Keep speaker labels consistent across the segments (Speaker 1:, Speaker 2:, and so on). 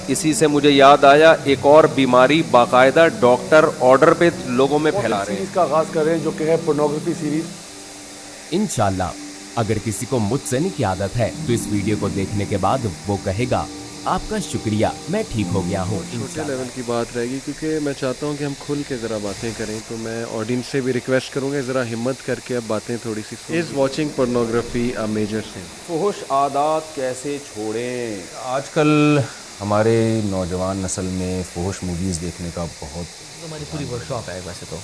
Speaker 1: اسی سے مجھے یاد آیا ایک اور بیماری باقاعدہ ڈاکٹر آرڈر پہ لوگوں میں پھیلا رہے ہیں.
Speaker 2: سیریز کا آغاز کر رہے ہیں جو کہ ہے پورنوگرافی سیریز.
Speaker 3: انشاءاللہ اگر کسی کو مجھ سے کی عادت ہے تو اس ویڈیو کو دیکھنے کے بعد وہ کہے گا آپ کا شکریہ میں ٹھیک ہو گیا ہوں.
Speaker 4: چھوٹے لیول کی بات رہے گی کیونکہ میں چاہتا ہوں کہ ہم کھل کے ذرا باتیں کریں, تو میں آڈینس سے بھی ریکویسٹ کروں گا ذرا ہمت کر کے اب باتیں تھوڑی سی. Is watching pornography a major sin?
Speaker 1: فحش عادات کیسے چھوڑیں؟
Speaker 5: آج کل ہمارے نوجوان نسل میں فحش موویز دیکھنے کا بہت
Speaker 6: ہماری پوری ورک شاپ ہے ویسے تو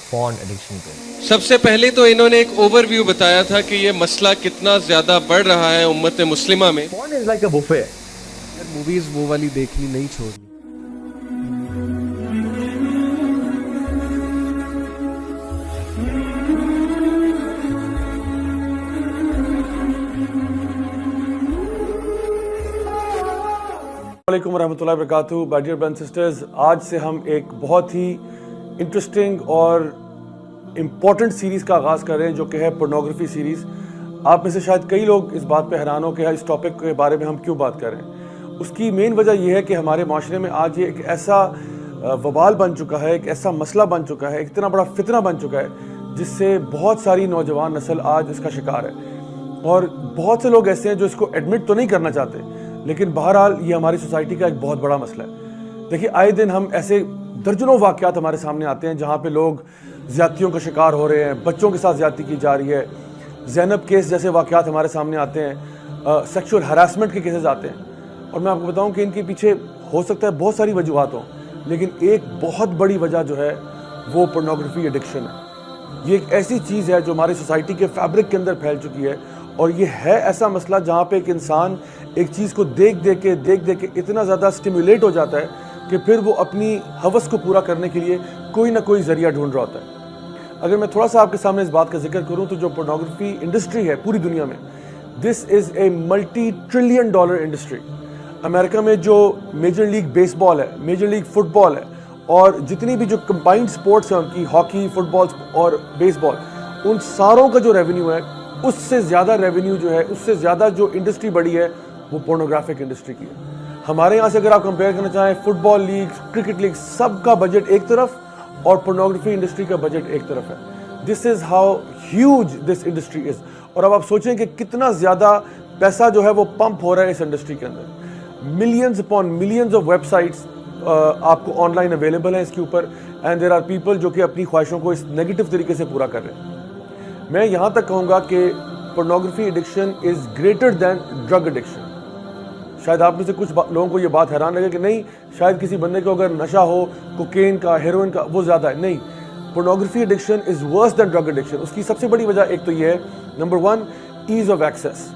Speaker 6: پورن ایڈکشن پہ.
Speaker 4: سب سے پہلے تو انہوں نے ایک اوور ویو بتایا تھا کہ یہ مسئلہ کتنا زیادہ بڑھ رہا ہے امت مسلمہ میں.
Speaker 6: Porn is like a buffet.
Speaker 4: Movies وہ والی دیکھنی نہیں چھوڑنی.
Speaker 2: السلام علیکم ورحمۃ اللہ وبرکاتہ. My dear brothers and sisters, آج سے ہم ایک بہت ہی انٹرسٹنگ اور امپورٹنٹ سیریز کا آغاز کر رہے ہیں جو کہ ہے پورنوگرافی سیریز. آپ میں سے شاید کئی لوگ اس بات پہ حیران ہو کہ اس ٹاپک کے بارے میں ہم کیوں بات کر رہے ہیں. اس کی مین وجہ یہ ہے کہ ہمارے معاشرے میں آج یہ ایک ایسا وبال بن چکا ہے, ایک ایسا مسئلہ بن چکا ہے, ایک اتنا بڑا فتنہ بن چکا ہے جس سے بہت ساری نوجوان نسل آج اس کا شکار ہے. اور بہت سے لوگ ایسے ہیں جو اس کو ایڈمٹ تو نہیں کرنا چاہتے, لیکن بہرحال یہ ہماری سوسائٹی کا ایک بہت بڑا مسئلہ ہے. دیکھیے آئے دن ہم ایسے درجنوں واقعات ہمارے سامنے آتے ہیں جہاں پہ لوگ زیادتیوں کا شکار ہو رہے ہیں, بچوں کے ساتھ زیادتی کی جا رہی ہے. زینب کیس جیسے واقعات ہمارے سامنے آتے ہیں, سیکشول ہراسمنٹ کے کیسز آتے ہیں. اور میں آپ کو بتاؤں کہ ان کے پیچھے ہو سکتا ہے بہت ساری وجوہات ہوں, لیکن ایک بہت بڑی وجہ جو ہے وہ پورنوگرافی ایڈکشن ہے. یہ ایک ایسی چیز ہے جو ہماری سوسائٹی کے فیبرک کے اندر پھیل چکی ہے, اور یہ ہے ایسا مسئلہ جہاں پہ ایک انسان ایک چیز کو دیکھ کے اتنا زیادہ سٹیمیولیٹ ہو جاتا ہے کہ پھر وہ اپنی ہوس کو پورا کرنے کے لیے کوئی نہ کوئی ذریعہ ڈھونڈ رہا ہوتا ہے. اگر میں تھوڑا سا آپ کے سامنے اس بات کا ذکر کروں تو جو پورنوگرافی انڈسٹری ہے پوری دنیا میں, this is a multi trillion dollar industry. امریکہ میں جو میجر لیگ بیس بال ہے, میجر لیگ فٹ بال ہے, اور جتنی بھی جو کمبائنڈ سپورٹس ہیں ان کی ہاکی, فٹ بال اور بیس بال, ان ساروں کا جو ریونیو ہے اس سے زیادہ ریونیو جو ہے, اس سے زیادہ جو انڈسٹری بڑی ہے وہ پورنوگرافک انڈسٹری کی ہے. ہمارے یہاں سے اگر آپ کمپیئر کرنا چاہیں, فٹ بال لیگ, کرکٹ لیگ, سب کا بجٹ ایک طرف اور پورنوگرافی انڈسٹری کا بجٹ ایک طرف ہے. This is how huge this industry is. اور اب آپ سوچیں کہ کتنا زیادہ پیسہ جو ہے وہ پمپ ہو رہا ہے اس انڈسٹری کے اندر. Millions upon millions of websites آپ کو آن لائن اویلیبل ہیں اس کے اوپر, اینڈ دیر آر پیپل جو کہ اپنی خواہشوں کو اس نیگیٹو طریقے سے پورا کر رہے ہیں. میں یہاں تک کہوں گا کہ pornography addiction is greater than drug addiction. شاید آپ میں سے کچھ لوگوں کو یہ بات حیران لگے کہ نہیں, شاید کسی بندے کو اگر نشہ ہو کوکین کا, ہیروئن کا, وہ زیادہ ہے. نہیں, پورنوگرافی ایڈکشن از ورس دین ڈرگ ایڈکشن. اس کی سب سے بڑی وجہ ایک تو یہ ہے, نمبر 1, ایز آف ایکسیس.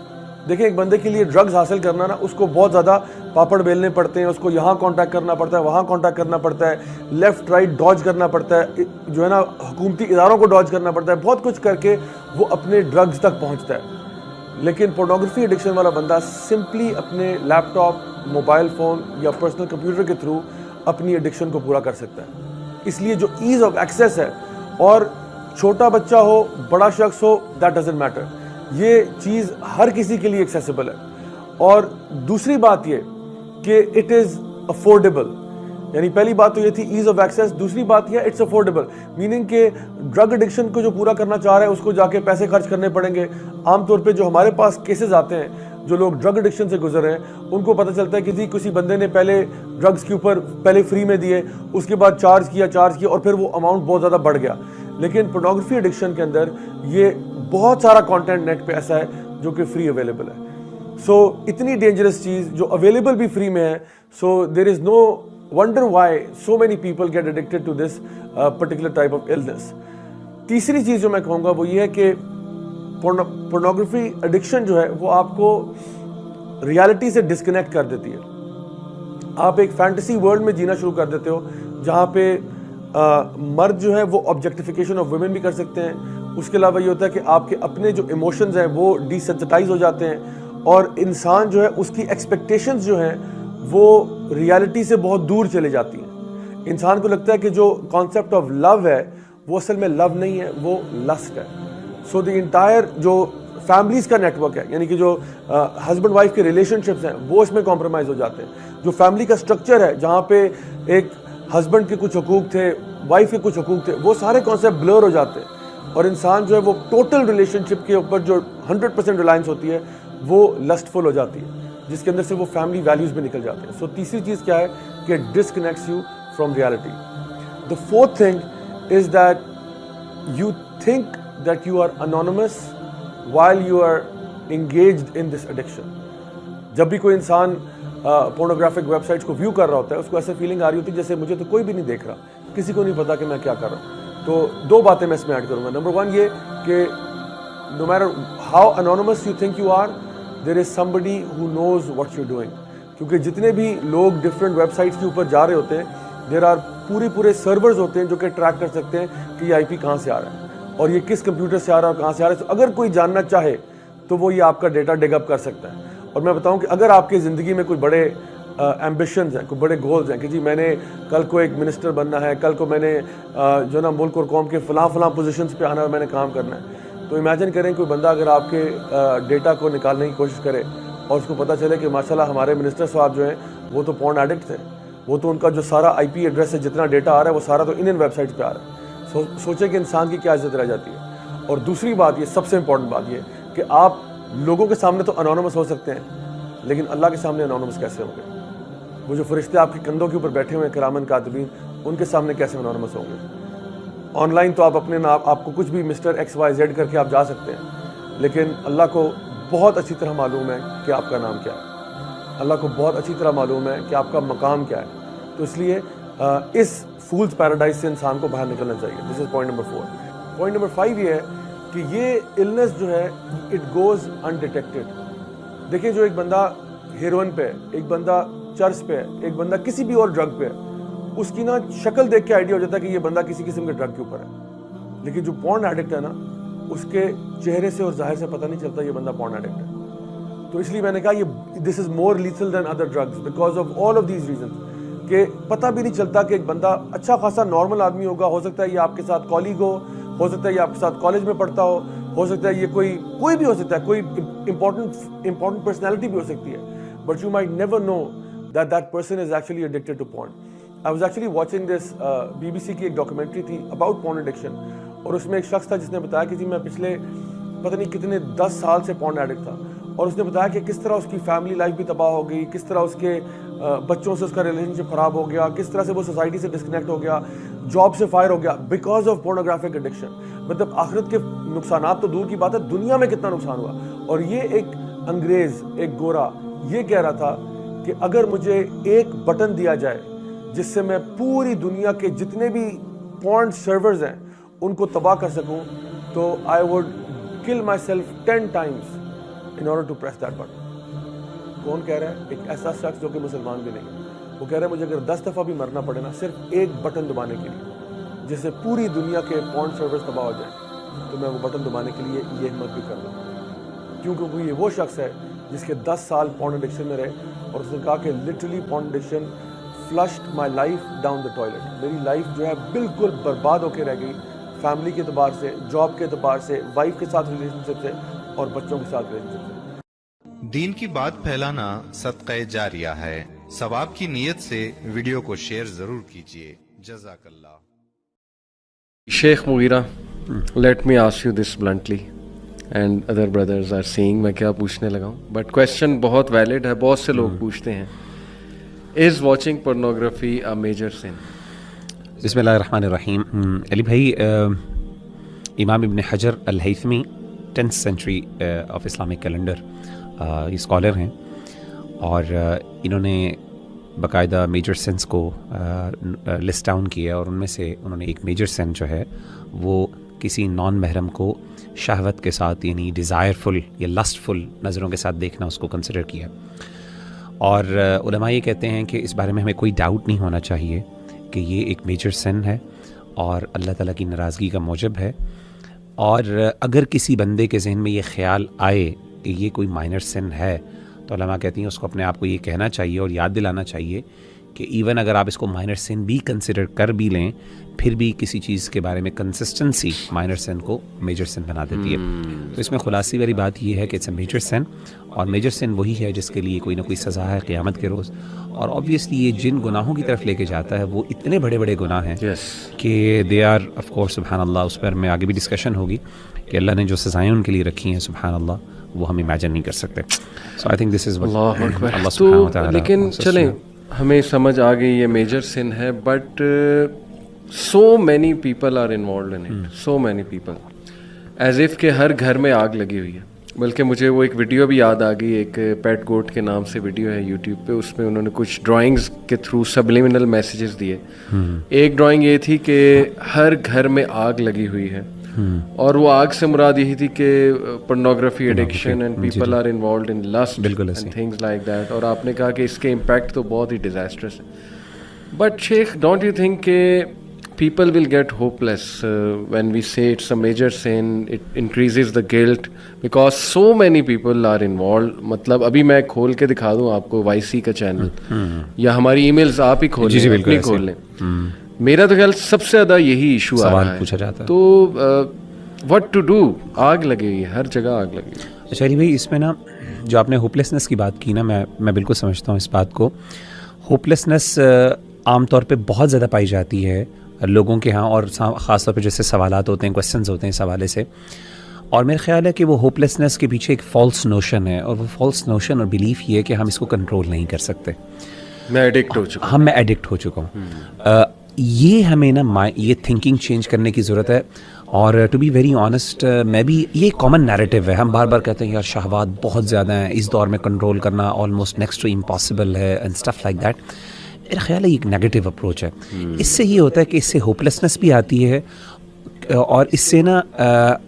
Speaker 2: دیکھیں ایک بندے کے لیے ڈرگز حاصل کرنا نا, اس کو بہت زیادہ پاپڑ بیلنے پڑتے ہیں, اس کو یہاں کانٹیکٹ کرنا پڑتا ہے, وہاں کانٹیکٹ کرنا پڑتا ہے, لیفٹ رائٹ ڈاج کرنا پڑتا ہے, جو ہے نا حکومتی اداروں کو ڈاج کرنا پڑتا ہے, بہت کچھ کر کے وہ اپنے ڈرگز تک پہنچتا ہے. لیکن پورنوگرافی ایڈکشن والا بندہ سمپلی اپنے لیپ ٹاپ, موبائل فون یا پرسنل کمپیوٹر کے تھرو اپنی ایڈکشن کو پورا کر سکتا ہے. اس لیے جو ایز آف ایکسیس ہے, اور چھوٹا بچہ ہو, بڑا شخص ہو, دیٹ ڈزنٹ میٹر, یہ چیز ہر کسی کے لیے ایکسیسیبل ہے. اور دوسری بات یہ کہ اٹ از افورڈیبل. یعنی پہلی بات تو یہ تھی ایز آف ایکسیس, دوسری بات یہ اٹس افورڈیبل, میننگ کہ ڈرگ ایڈکشن کو جو پورا کرنا چاہ رہا ہے اس کو جا کے پیسے خرچ کرنے پڑیں گے. عام طور پہ جو ہمارے پاس کیسز آتے ہیں, جو لوگ ڈرگ ایڈکشن سے گزر رہے ہیں, ان کو پتہ چلتا ہے کہ کسی بندے نے پہلے ڈرگز کے اوپر پہلے فری میں دیے, اس کے بعد چارج کیا, اور پھر وہ اماؤنٹ بہت زیادہ بڑھ گیا. لیکن پورنوگرافی ایڈکشن کے اندر یہ بہت سارا کانٹینٹ نیٹ پہ ایسا ہے جو کہ فری اویلیبل ہے. سو اتنی ڈینجرس چیز جو اویلیبل بھی فری میں ہے, so there is no wonder why so many people get addicted to this particular type of illness. تیسری چیز جو میں کہوں گا وہ یہ ہے کہ پورنوگرافی ایڈکشن جو ہے وہ آپ کو ریالٹی سے ڈسکنیکٹ کر دیتی ہے. آپ ایک فینٹیسی ورلڈ میں جینا شروع کر دیتے ہو جہاں پہ مرد جو ہے وہ آبجیکٹیفیکیشن آف ویمن بھی کر سکتے ہیں. اس کے علاوہ یہ ہوتا ہے کہ آپ کے اپنے جو ایموشنز ہیں وہ ڈی سینسٹائز ہو جاتے ہیں, اور انسان جو ہے اس کی ایکسپیکٹیشنز جو ہیں وہ ریالٹی سے بہت دور چلے جاتی ہیں. انسان کو لگتا ہے کہ جو کانسیپٹ آف لو ہے وہ اصل میں لو نہیں ہے, وہ لسٹ ہے. سو دی انٹائر جو فیملیز کا نیٹ ورک ہے, یعنی کہ جو ہسبینڈ وائف کے ریلیشن شپس ہیں وہ اس میں کمپرومائز ہو جاتے ہیں. جو فیملی کا اسٹرکچر ہے جہاں پہ ایک ہسبینڈ کے کچھ حقوق تھے, وائف کے کچھ حقوق تھے, وہ سارے کانسیپٹ بلر ہو جاتے ہیں, اور انسان جو ہے وہ ٹوٹل ریلیشن شپ کے اوپر جو 100% ریلائنس ہوتی ہے وہ لسٹفل ہو جاتی ہے, جس کے اندر سے وہ فیملی ویلیوز بھی نکل جاتے ہیں. سو تیسری چیز کیا ہے کہ disconnects you from reality. The fourth thing is that you think that you are anonymous while you are engaged in this addiction. جب بھی کوئی انسان پورنوگرافک ویب سائٹس کو ویو کر رہا ہوتا ہے اس کو ایسے فیلنگ آ رہی ہوتی ہے جیسے مجھے تو کوئی بھی نہیں دیکھ رہا, کسی کو نہیں پتا کہ میں کیا کر رہا ہوں. تو دو باتیں میں اس میں ایڈ کروں گا. نمبر 1 یہ کہ no matter how anonymous you think you are, there is somebody who knows what you're doing. کیونکہ جتنے بھی لوگ ڈفرینٹ ویب سائٹس کے اوپر جا رہے ہوتے ہیں, دیر آر پورے سرورز ہوتے ہیں جو کہ ٹریک کر سکتے ہیں کہ یہ آئی پی کہاں سے آ رہا ہے اور یہ کس کمپیوٹر سے آ رہا ہے اور کہاں سے آ رہا ہے. اگر کوئی جاننا چاہے تو وہ یہ آپ کا ڈیٹا ڈگ اپ کر سکتا ہے. اور میں بتاؤں کہ اگر آپ کی زندگی میں کوئی بڑے ایمبیشنز ہیں, کوئی بڑے گولز ہیں کہ جی میں نے کل کو ایک منسٹر بننا ہے, کل کو میں نے جو نا ملک اور قوم کے فلاں پوزیشنز پہ آنا ہے اور میں نے کام کرنا ہے, تو امیجن کریں کوئی بندہ اگر آپ کے ڈیٹا کو نکالنے کی کوشش کرے اور اس کو پتہ چلے کہ ماشاءاللہ ہمارے منسٹر صاحب جو ہیں وہ تو پورن ایڈکٹ تھے, وہ تو ان کا جو سارا آئی پی ایڈریس سے جتنا ڈیٹا آ رہا ہے وہ سارا تو انڈین ویب سائٹس پہ آ رہا ہے. سوچیں کہ انسان کی کیا عزت رہ جاتی ہے. اور دوسری بات یہ سب سے امپورٹنٹ بات یہ کہ آپ لوگوں کے سامنے تو انونیمس ہو سکتے ہیں لیکن اللہ کے سامنے انونیمس کیسے ہوں گے؟ وہ جو فرشتے آپ کے کندھوں کے اوپر بیٹھے ہوئے ہیں کرامن کاتبین, ان کے سامنے کیسے انونیمس ہوں گے؟ آن لائن تو آپ اپنے نام, آپ کو کچھ بھی مسٹر ایکس وائی زیڈ کر کے آپ جا سکتے ہیں, لیکن اللہ کو بہت اچھی طرح معلوم ہے کہ آپ کا نام کیا ہے, اللہ کو بہت اچھی طرح معلوم ہے کہ آپ کا مقام کیا ہے. تو اس لیے اس فولز پیراڈائز سے انسان کو باہر نکلنا چاہیے. This is point number 4. Point number 5 یہ ہے کہ یہ النس جو ہے اٹ گوز انڈیٹیکٹڈ. دیکھیں جو ایک بندہ ہیروئن پہ ہے, ایک بندہ چرس پہ ہے, ایک بندہ کسی بھی اور ڈرگ پہ ہے, اس کی نا شکل دیکھ کے آئیڈیا ہو جاتا ہے کہ یہ بندہ کسی قسم کے ڈرگ کے اوپر ہے. لیکن جو پورن ایڈکٹ ہے نا اس کے چہرے سے اور ظاہر سے پتہ نہیں چلتا یہ بندہ پورن ایڈکٹ ہے. تو اس لیے میں نے کہا یہ this is more lethal than other drugs because of all of these reasons, کہ پتہ بھی نہیں چلتا کہ ایک بندہ اچھا خاصا نارمل آدمی ہوگا, ہو سکتا ہے یہ آپ کے ساتھ کالیگ ہو سکتا ہے یہ آپ کے ساتھ کالج میں پڑھتا ہو سکتا ہے یہ کوئی بھی ہو سکتا ہے, کوئی امپورٹنٹ پرسنالٹی بھی ہو سکتی ہے, but you might never know that person is actually addicted to porn. I was actually watching this BBC کی ایک ڈاکیومنٹری تھی about porn addiction, اور اس میں ایک شخص تھا جس نے بتایا کہ جی میں پچھلے پتہ نہیں کتنے 10 سال سے porn addict تھا, اور اس نے بتایا کہ کس طرح اس کی فیملی لائف بھی تباہ ہو گئی, کس طرح اس کے بچوں سے اس کا ریلیشن شپ خراب ہو گیا, کس طرح سے وہ سوسائٹی سے ڈسکنیکٹ ہو گیا, جاب سے فائر ہو گیا بیکاز آف پورنوگرافک ایڈکشن. مطلب آخرت کے نقصانات تو دور کی بات ہے, دنیا میں کتنا نقصان ہوا. اور یہ ایک انگریز, ایک گورا یہ کہہ رہا تھا کہ اگر مجھے ایک بٹن دیا جائے جس سے میں پوری دنیا کے جتنے بھی پورن سرورز ہیں ان کو تباہ کر سکوں تو آئی ووڈ کل my self 10 times in order to press that button. کون کہہ رہا ہے؟ ایک ایسا شخص جو کہ مسلمان بھی نہیں ہے. وہ کہہ رہا ہے مجھے اگر 10 دفعہ بھی مرنا پڑے نا صرف ایک بٹن دبانے کے لیے جس سے پوری دنیا کے پورن سرورز تباہ ہو جائیں تو میں وہ بٹن دبانے کے لیے یہ ہمت بھی کر لوں. کیونکہ یہ وہ شخص ہے جس کے 10 سال پورن ایڈکشن میں رہے, اور اس نے کہا کہ literally porn addiction flushed my life down the toilet. میری لائف جو ہے بالکل برباد ہو کے رہ گئی, فیملی کے اعتبار سے, جاب کے اعتبار سے, وائف کے ساتھ ریلیشن شپ سے اور بچوں کے ساتھ ریلیشن شپ سے.
Speaker 7: دین کی بات پھیلانا صدقہ جاریہ ہے. ثواب کی نیت سے ویڈیو کو شیئر ضرور کیجیے. جزاک اللہ.
Speaker 4: شیخ مغیرہ, let me ask you this bluntly and other brothers are seeing, میں کیا پوچھنے لگا ہوں بٹ کویشچن بہت ویلڈ ہے, بہت سے لوگ پوچھتے ہیں, is watching pornography a major sin?
Speaker 8: بسم اللہ الرحمن الرحیم. علی بھائی, امام Ibn Hajar al-Haytami 10th century of Islamic calendar یہ اسکالر ہیں, اور انہوں نے باقاعدہ میجر سینس کو لسٹ ڈاؤن کیا, اور ان میں سے انہوں نے ایک میجر سین جو ہے وہ کسی نان محرم کو شہوت کے ساتھ یعنی ڈیزائرفل یا لسٹفل نظروں کے ساتھ دیکھنا اس کو کنسیڈر کیا. اور علماء یہ کہتے ہیں کہ اس بارے میں ہمیں کوئی ڈاؤٹ نہیں ہونا چاہیے کہ یہ ایک میجر سن ہے اور اللہ تعالیٰ کی ناراضگی کا موجب ہے. اور اگر کسی بندے کے ذہن میں یہ خیال آئے کہ یہ کوئی مائنر سن ہے تو علماء کہتی ہیں اس کو اپنے آپ کو یہ کہنا چاہیے اور یاد دلانا چاہیے کہ ایون اگر آپ اس کو مائنر سن بھی کنسیڈر کر بھی لیں پھر بھی کسی چیز کے بارے میں کنسسٹنسی مائنر سن کو میجر سن بنا دیتی ہے. تو اس میں خلاصی والی بات یہ ہے کہ اٹس اے میجر سن, اور میجر سن وہی ہے جس کے لیے کوئی نہ کوئی سزا ہے قیامت کے روز. اور آبویسلی یہ جن گناہوں کی طرف لے کے جاتا ہے وہ اتنے بڑے بڑے گناہ ہیں کہ دے آر آف کورس سبحان اللہ, اس پر میں آگے بھی ڈسکشن ہوگی کہ اللہ نے جو سزائیں ان کے لیے رکھی ہیں سبحان اللہ وہ ہم امیجن نہیں کر سکتے. سو آئی تھنک دس از
Speaker 4: اللہ اکبر.
Speaker 8: اللہ سبحانہ
Speaker 4: تو
Speaker 8: وتعالی.
Speaker 4: لیکن چلیں ہمیں سمجھ آ گئی یہ میجر سن ہے, but so many people are involved in it, so many people, as if کہ ہر گھر میں آگ لگی ہوئی ہے. بلکہ مجھے وہ ایک ویڈیو بھی یاد آ گئی, ایک پیٹ گوٹ کے نام سے ویڈیو ہے یوٹیوب پہ, اس میں انہوں نے کچھ ڈرائنگز کے تھرو سبلیمنل میسیجز دیے. ایک ڈرائنگ یہ تھی کہ ہر گھر میں آگ لگی ہوئی ہے, اور وہ آگ سے مراد یہی تھی کہ pornography addiction and people are involved in lust and things like that. اور آپ نے کہا کہ اس کے امپیکٹ تو بہت ہی ڈیزاسٹرس ہے. But Sheikh, don't you think کہ people will get hopeless when we say it's a major sin, it increases the guilt because so many people are involved. مطلب ابھی میں کھول کے دکھا دوں آپ کو وائی سی کا چینل, یا ہماری ای میلز آپ ہی کھول لیں, اپنی کھول لیں, میرا تو خیال سب سے زیادہ یہی ایشو آ رہا ہے,
Speaker 8: پوچھا جاتا ہے.
Speaker 4: تو what to do, آگ لگے گی, ہر جگہ آگ لگے گی.
Speaker 8: اچھا علی بھائی, اس میں نا جو آپ نے ہوپلیسنس کی بات کی نا, میں بالکل سمجھتا ہوں اس بات کو. ہوپلیسنس عام طور پہ بہت زیادہ پائی جاتی ہے لوگوں کے ہاں, اور خاص طور پہ جیسے سوالات ہوتے ہیں, کویسچنز ہوتے ہیں اس حوالے سے. اور میرا خیال ہے کہ وہ ہوپلیسنس کے پیچھے ایک فالس نوشن ہے, اور وہ فالس نوشن اور بلیف یہ ہے کہ ہم اس کو کنٹرول نہیں کر سکتے.
Speaker 4: میں ایڈکٹ ہو چکا ہوں.
Speaker 8: میں ایڈکٹ ہو چکا ہوں. یہ ہمیں نا یہ تھنکنگ چینج کرنے کی ضرورت ہے. اور ٹو بی ویری آنیسٹ, میں بھی, یہ کامن نیریٹیو ہے, ہم بار بار کہتے ہیں یار شہوات بہت زیادہ ہیں, اس دور میں کنٹرول کرنا آلموسٹ نیکسٹ ٹو امپاسبل ہے اینڈ اسٹف لائک دیٹ. میرا خیال ہے یہ ایک نیگیٹو اپروچ ہے. اس سے یہ ہوتا ہے کہ اس سے ہوپلیسنس بھی آتی ہے, اور اس سے نا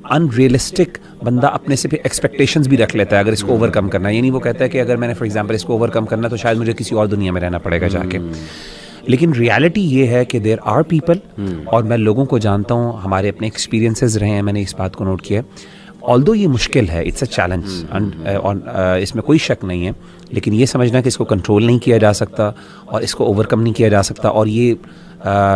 Speaker 8: ان ریئلسٹک بندہ اپنے سے پھر ایکسپیکٹیشنز بھی رکھ لیتا ہے اگر اس کو اوور کم کرنا ہے. یعنی وہ کہتا ہے کہ اگر میں نے فار ایگزامپل اس کو اوور کم کرنا تو شاید مجھے کسی اور دنیا میں رہنا پڑے گا جا کے. لیکن ریالٹی یہ ہے کہ دیر آر پیپل, اور میں لوگوں کو جانتا ہوں, ہمارے اپنے ایکسپیرینسز رہے ہیں, میں نے اس بات کو نوٹ کیا ہے. آلدو یہ مشکل ہے, اٹس اے چیلنج, اور اس میں کوئی شک نہیں ہے, لیکن یہ سمجھنا کہ اس کو کنٹرول نہیں کیا جا سکتا اور اس کو اوور کم نہیں کیا جا سکتا, اور یہ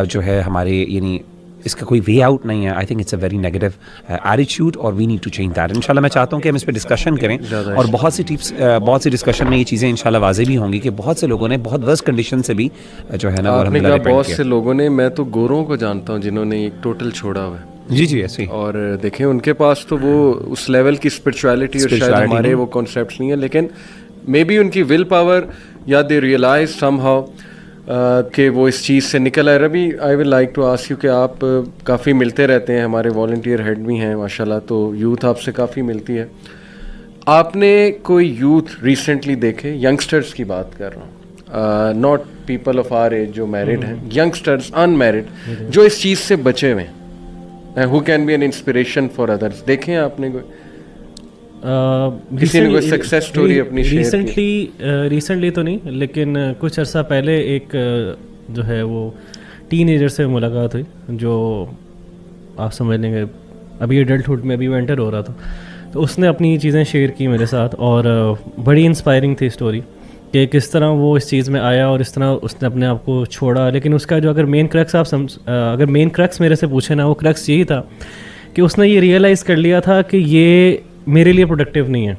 Speaker 8: جو ہے ہمارے یعنی اس کا کوئی وے آؤٹ نہیں ہے. I think it's a very negative attitude, اور we need to change that. انشاءاللہ میں چاہتا ہوں کہ ہم اس پہ ڈسکشن کریں, اور بہت سی ڈسکشن میں یہ چیزیں انشاءاللہ واضح بھی ہوں گی کہ بہت سے لوگوں نے بہت ورس کنڈیشن سے بھی جو ہے نا وہ
Speaker 4: الحمدللہ بہت سے لوگوں نے, میں تو گوروں کو جانتا ہوں جنہوں نے ایک ٹوٹل چھوڑا ہوا ہے.
Speaker 8: جی ایسے ہی.
Speaker 4: اور دیکھیں ان کے پاس تو وہ اس لیول کی اسپرچویلٹی اور شاید ہمارے وہ کانسیپٹس نہیں ہیں, لیکن مے بی ان کی ول پاور یا دے ریئلائز سم ہاؤ کہ وہ اس چیز سے نکل آئے. ربی, I will like to ask you کہ آپ کافی ملتے رہتے ہیں, ہمارے والنٹیئر ہیڈ بھی ہیں ماشاء اللہ, تو یوتھ آپ سے کافی ملتی ہے. آپ نے کوئی یوتھ ریسنٹلی دیکھے, ینگسٹرس کی بات کر رہا ہوں, not people of our age جو میرڈ ہیں, ینگسٹرس ان میرڈ جو اس چیز سے بچے ہوئے ہیں, who can be an inspiration for others, دیکھیں آپ نے کوئی کسی نے کوئی سکسیس سٹوری اپنی شیئر کی؟
Speaker 6: ریسنٹلی تو نہیں, لیکن کچھ عرصہ پہلے ایک جو ہے وہ ٹین ایجر سے ملاقات ہوئی, جو آپ سمجھ لیں گے ابھی ایڈلٹہڈ میں ابھی وہ انٹر ہو رہا تھا. تو اس نے اپنی چیزیں شیئر کی میرے ساتھ, اور بڑی انسپائرنگ تھی اسٹوری کہ کس طرح وہ اس چیز میں آیا اور اس طرح اس نے اپنے آپ کو چھوڑا. لیکن اس کا جو اگر مین کریکس اگر مین کریکس میرے سے پوچھے نا, وہ کریکس یہی تھا کہ اس نے یہ ریئلائز کر لیا تھا کہ یہ میرے لیے پروڈکٹیو نہیں ہے,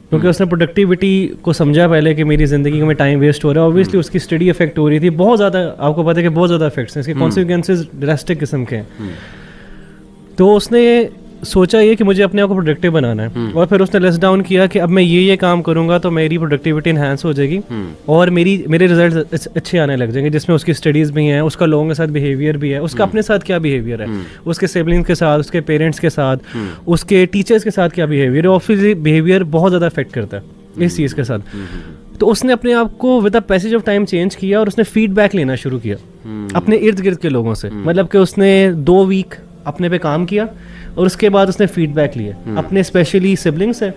Speaker 6: کیونکہ اس نے پروڈکٹیوٹی کو سمجھا پہلے کہ میری زندگی میں ٹائم ویسٹ ہو رہا ہے. اوبویسلی اس کی اسٹڈی افیکٹ ہو رہی تھی بہت زیادہ, آپ کو پتہ ہے کہ بہت زیادہ افیکٹس ہیں, اس کے کانسیکوینسز ڈراسٹک قسم کے ہیں. تو اس نے سوچا یہ کہ مجھے اپنے آپ کو پروڈکٹیو بنانا ہے, اور پھر اس نے لیس ڈاؤن کیا کہ اب میں یہ کام کروں گا تو میری پروڈکٹیوٹی انہینس ہو جائے گی, اور میرے ریزلٹس اچھے آنے لگ جائیں گے, جس میں اس کی اسٹڈیز بھی ہیں, اس کا لوگوں کے ساتھ بیہیویئر بھی ہے, اس کا اپنے ساتھ کیا بیہیویئر ہے, اس کے سبلنگس کے ساتھ, اس کے پیرنٹس کے ساتھ, اس کے ٹیچرس کے ساتھ کیا بیہیویئر ہے. آبویسلی بیہیویئر بہت زیادہ افیکٹ کرتا ہے اس چیز کے ساتھ. تو اس نے اپنے آپ کو with the passage of time change کیا, اور اس نے فیڈ بیک لینا شروع کیا اپنے ارد گرد کے لوگوں سے. مطلب کہ اس نے 2 ویک اپنے پہ کام کیا, اور اس کے بعد اس نے فیڈ بیک لیے اپنے اسپیشلی سبلنگس سے,